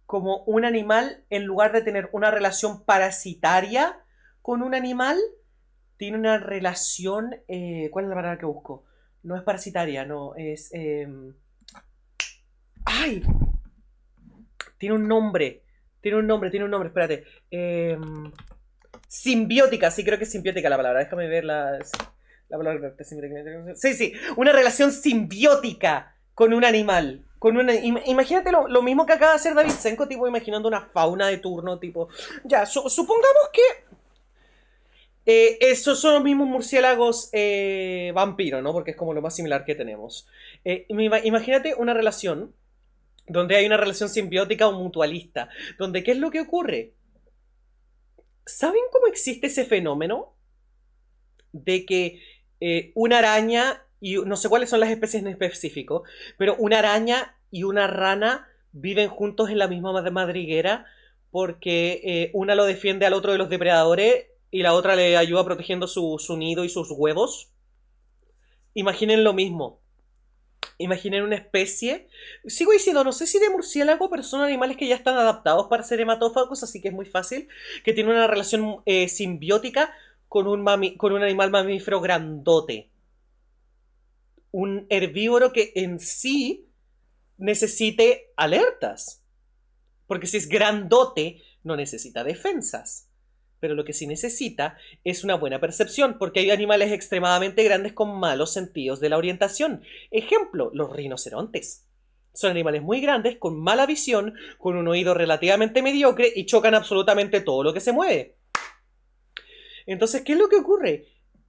Como un animal, en lugar de tener una relación parasitaria con un animal, tiene una relación... ¿cuál es la palabra que busco? No es parasitaria, no, es... ¡Ay! Tiene un nombre, espérate. Simbiótica, sí, creo que es simbiótica la palabra. Déjame ver la palabra. Sí, una relación simbiótica con un animal. Imagínate lo mismo que acaba de hacer David Senko, tipo imaginando una fauna de turno, tipo... Ya, supongamos que esos son los mismos murciélagos vampiro, ¿no? Porque es como lo más similar que tenemos. Imagínate una relación donde hay una relación simbiótica o mutualista. Donde, ¿qué es lo que ocurre? ¿Saben cómo existe ese fenómeno? De que una araña, y no sé cuáles son las especies en específico, pero una araña y una rana viven juntos en la misma madriguera porque una lo defiende al otro de los depredadores y la otra le ayuda protegiendo su nido y sus huevos. Imaginen lo mismo. Imaginen una especie. Sigo diciendo, no sé si de murciélago, pero son animales que ya están adaptados para ser hematófagos, así que es muy fácil. Que tiene una relación simbiótica con un animal mamífero grandote. un herbívoro que en sí necesite alertas. Porque si es grandote, no necesita defensas. Pero lo que sí necesita es una buena percepción, porque hay animales extremadamente grandes con malos sentidos de la orientación. Ejemplo, los rinocerontes. Son animales muy grandes, con mala visión, con un oído relativamente mediocre y chocan absolutamente todo lo que se mueve. Entonces, ¿qué es lo que ocurre?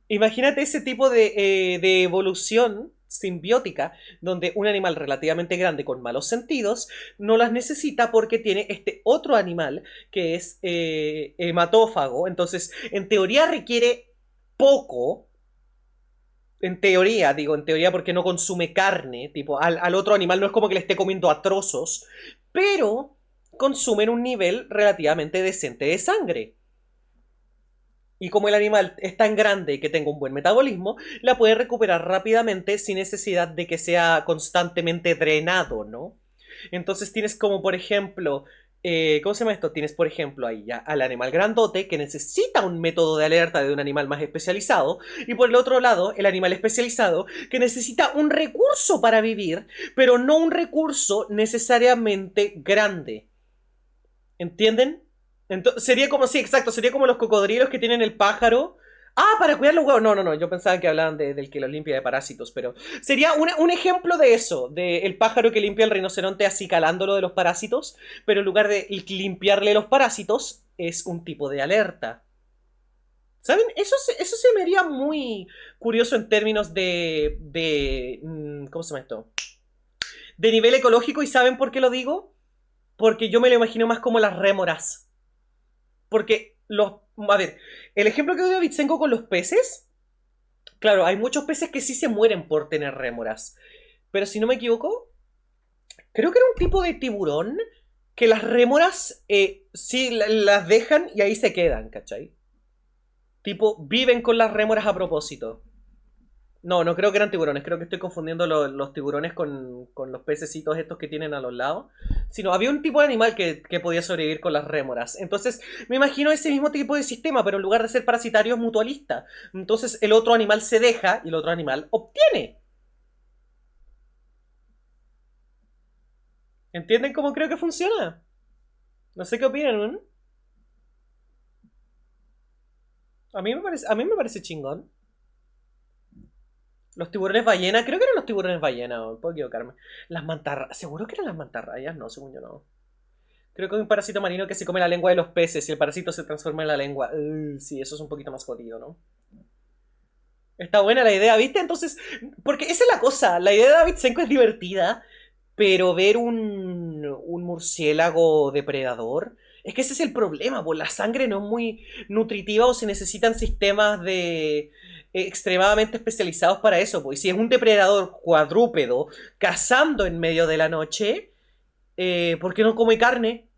Imagínate ese tipo de evolución simbiótica, donde un animal relativamente grande con malos sentidos no las necesita porque tiene este otro animal que es hematófago. Entonces, en teoría requiere poco. En teoría, digo, en teoría porque no consume carne, tipo, al otro animal no es como que le esté comiendo a trozos, pero consumen un nivel relativamente decente de sangre. Y como el animal es tan grande que tenga un buen metabolismo, la puede recuperar rápidamente sin necesidad de que sea constantemente drenado, ¿no? Entonces tienes como, por ejemplo, ¿cómo se llama esto? Tienes, por ejemplo, ahí ya al animal grandote que necesita un método de alerta de un animal más especializado, y por el otro lado, el animal especializado que necesita un recurso para vivir, pero no un recurso necesariamente grande. ¿Entienden? Entonces, sería como, sí, exacto, sería como los cocodrilos que tienen el pájaro. Ah, para cuidar los huevos. No, no, no, yo pensaba que hablaban del que los limpia de parásitos, pero sería un ejemplo de eso, del pájaro que limpia el rinoceronte acicalándolo de los parásitos, pero en lugar de limpiarle los parásitos, es un tipo de alerta. ¿Saben? Eso se me haría muy curioso en términos ¿cómo se llama esto? De nivel ecológico, ¿y saben por qué lo digo? Porque yo me lo imagino más como las rémoras. Porque a ver, el ejemplo que dio Vitsenko con los peces, claro, hay muchos peces que sí se mueren por tener rémoras. Pero si no me equivoco, creo que era un tipo de tiburón que las rémoras sí las dejan y ahí se quedan, ¿cachai? Tipo, viven con las rémoras a propósito. No, no creo que eran tiburones, creo que estoy confundiendo los tiburones con los pececitos estos que tienen a los lados. Sino había un tipo de animal que podía sobrevivir con las rémoras. Entonces, me imagino ese mismo tipo de sistema, pero en lugar de ser parasitario es mutualista. Entonces, el otro animal se deja y el otro animal obtiene. ¿Entienden cómo creo que funciona? No sé qué opinan, ¿no? A mí me parece chingón. Los tiburones ballena, creo que eran los tiburones ballena, puedo equivocarme. Las mantarrayas, seguro que eran las mantarrayas, no, según yo no. Creo que hay un parásito marino que se come la lengua de los peces y el parásito se transforma en la lengua. Sí, eso es un poquito más jodido, ¿no? Está buena la idea, ¿viste? Entonces, porque esa es la cosa, la idea de David Senko es divertida, pero ver un murciélago depredador, es que ese es el problema, pues la sangre no es muy nutritiva o se necesitan sistemas de extremadamente especializados para eso, pues si es un depredador cuadrúpedo cazando en medio de la noche, ¿por qué no come carne?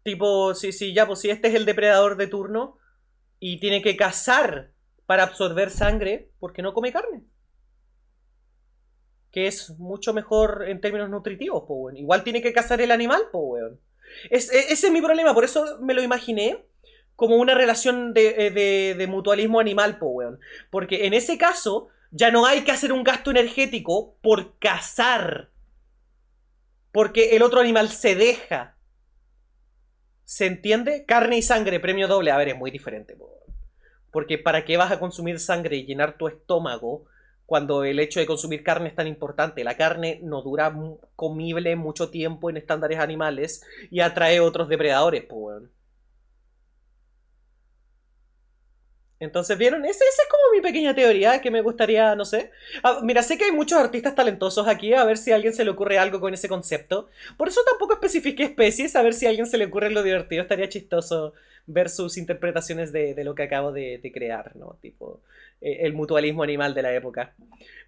Tipo, si ya, pues si este es el depredador de turno y tiene que cazar para absorber sangre, ¿por qué no come carne? Que es mucho mejor en términos nutritivos, po, weón. Igual tiene que cazar el animal, po, weón. Ese es mi problema, por eso me lo imaginé como una relación de mutualismo animal, po, weón. Porque en ese caso ya no hay que hacer un gasto energético por cazar. Porque el otro animal se deja. ¿Se entiende? Carne y sangre, premio doble. A ver, es muy diferente, po, weón. Porque ¿para qué vas a consumir sangre y llenar tu estómago cuando el hecho de consumir carne es tan importante? La carne no dura comible mucho tiempo en estándares animales y atrae otros depredadores, pues, weón. Entonces, ¿vieron? Esa es como mi pequeña teoría que me gustaría, no sé. Mira, sé que hay muchos artistas talentosos aquí, a ver si a alguien se le ocurre algo con ese concepto. Por eso tampoco especifiqué especies, a ver si a alguien se le ocurre lo divertido. Estaría chistoso ver sus interpretaciones de lo que acabo de crear, ¿no? Tipo, el mutualismo animal de la época.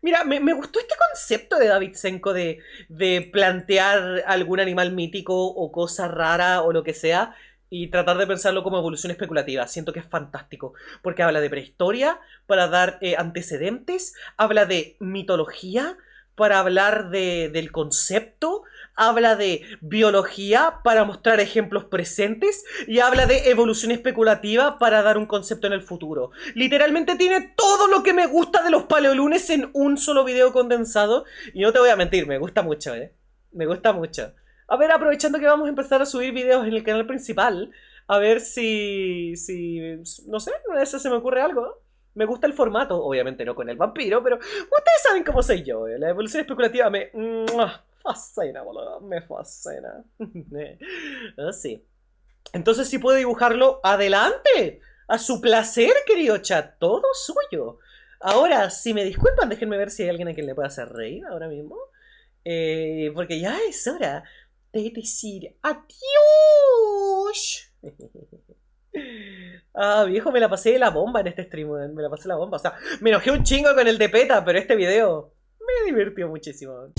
Mira, me gustó este concepto de David Senko de plantear algún animal mítico o cosa rara o lo que sea y tratar de pensarlo como evolución especulativa. Siento que es fantástico, porque habla de prehistoria para dar antecedentes, habla de mitología para hablar del concepto, habla de biología para mostrar ejemplos presentes y habla de evolución especulativa para dar un concepto en el futuro. Literalmente tiene todo lo que me gusta de los paleolunes en un solo video condensado y no te voy a mentir, me gusta mucho, me gusta mucho. A ver, aprovechando que vamos a empezar a subir videos en el canal principal, a ver si no sé, a veces se me ocurre algo. Me gusta el formato, obviamente no con el vampiro, pero ustedes saben cómo soy yo, La evolución especulativa me fascina, boludo, me fascina. Sí. Entonces, si puedo dibujarlo, adelante, a su placer, querido chat, todo suyo. Ahora, si me disculpan, déjenme ver si hay alguien a quien le pueda hacer reír ahora mismo. Porque ya es hora de decir adiós. Ah, viejo, me la pasé de la bomba en este stream, me la pasé la bomba. O sea, me enojé un chingo con el de PETA, pero este video me divirtió muchísimo.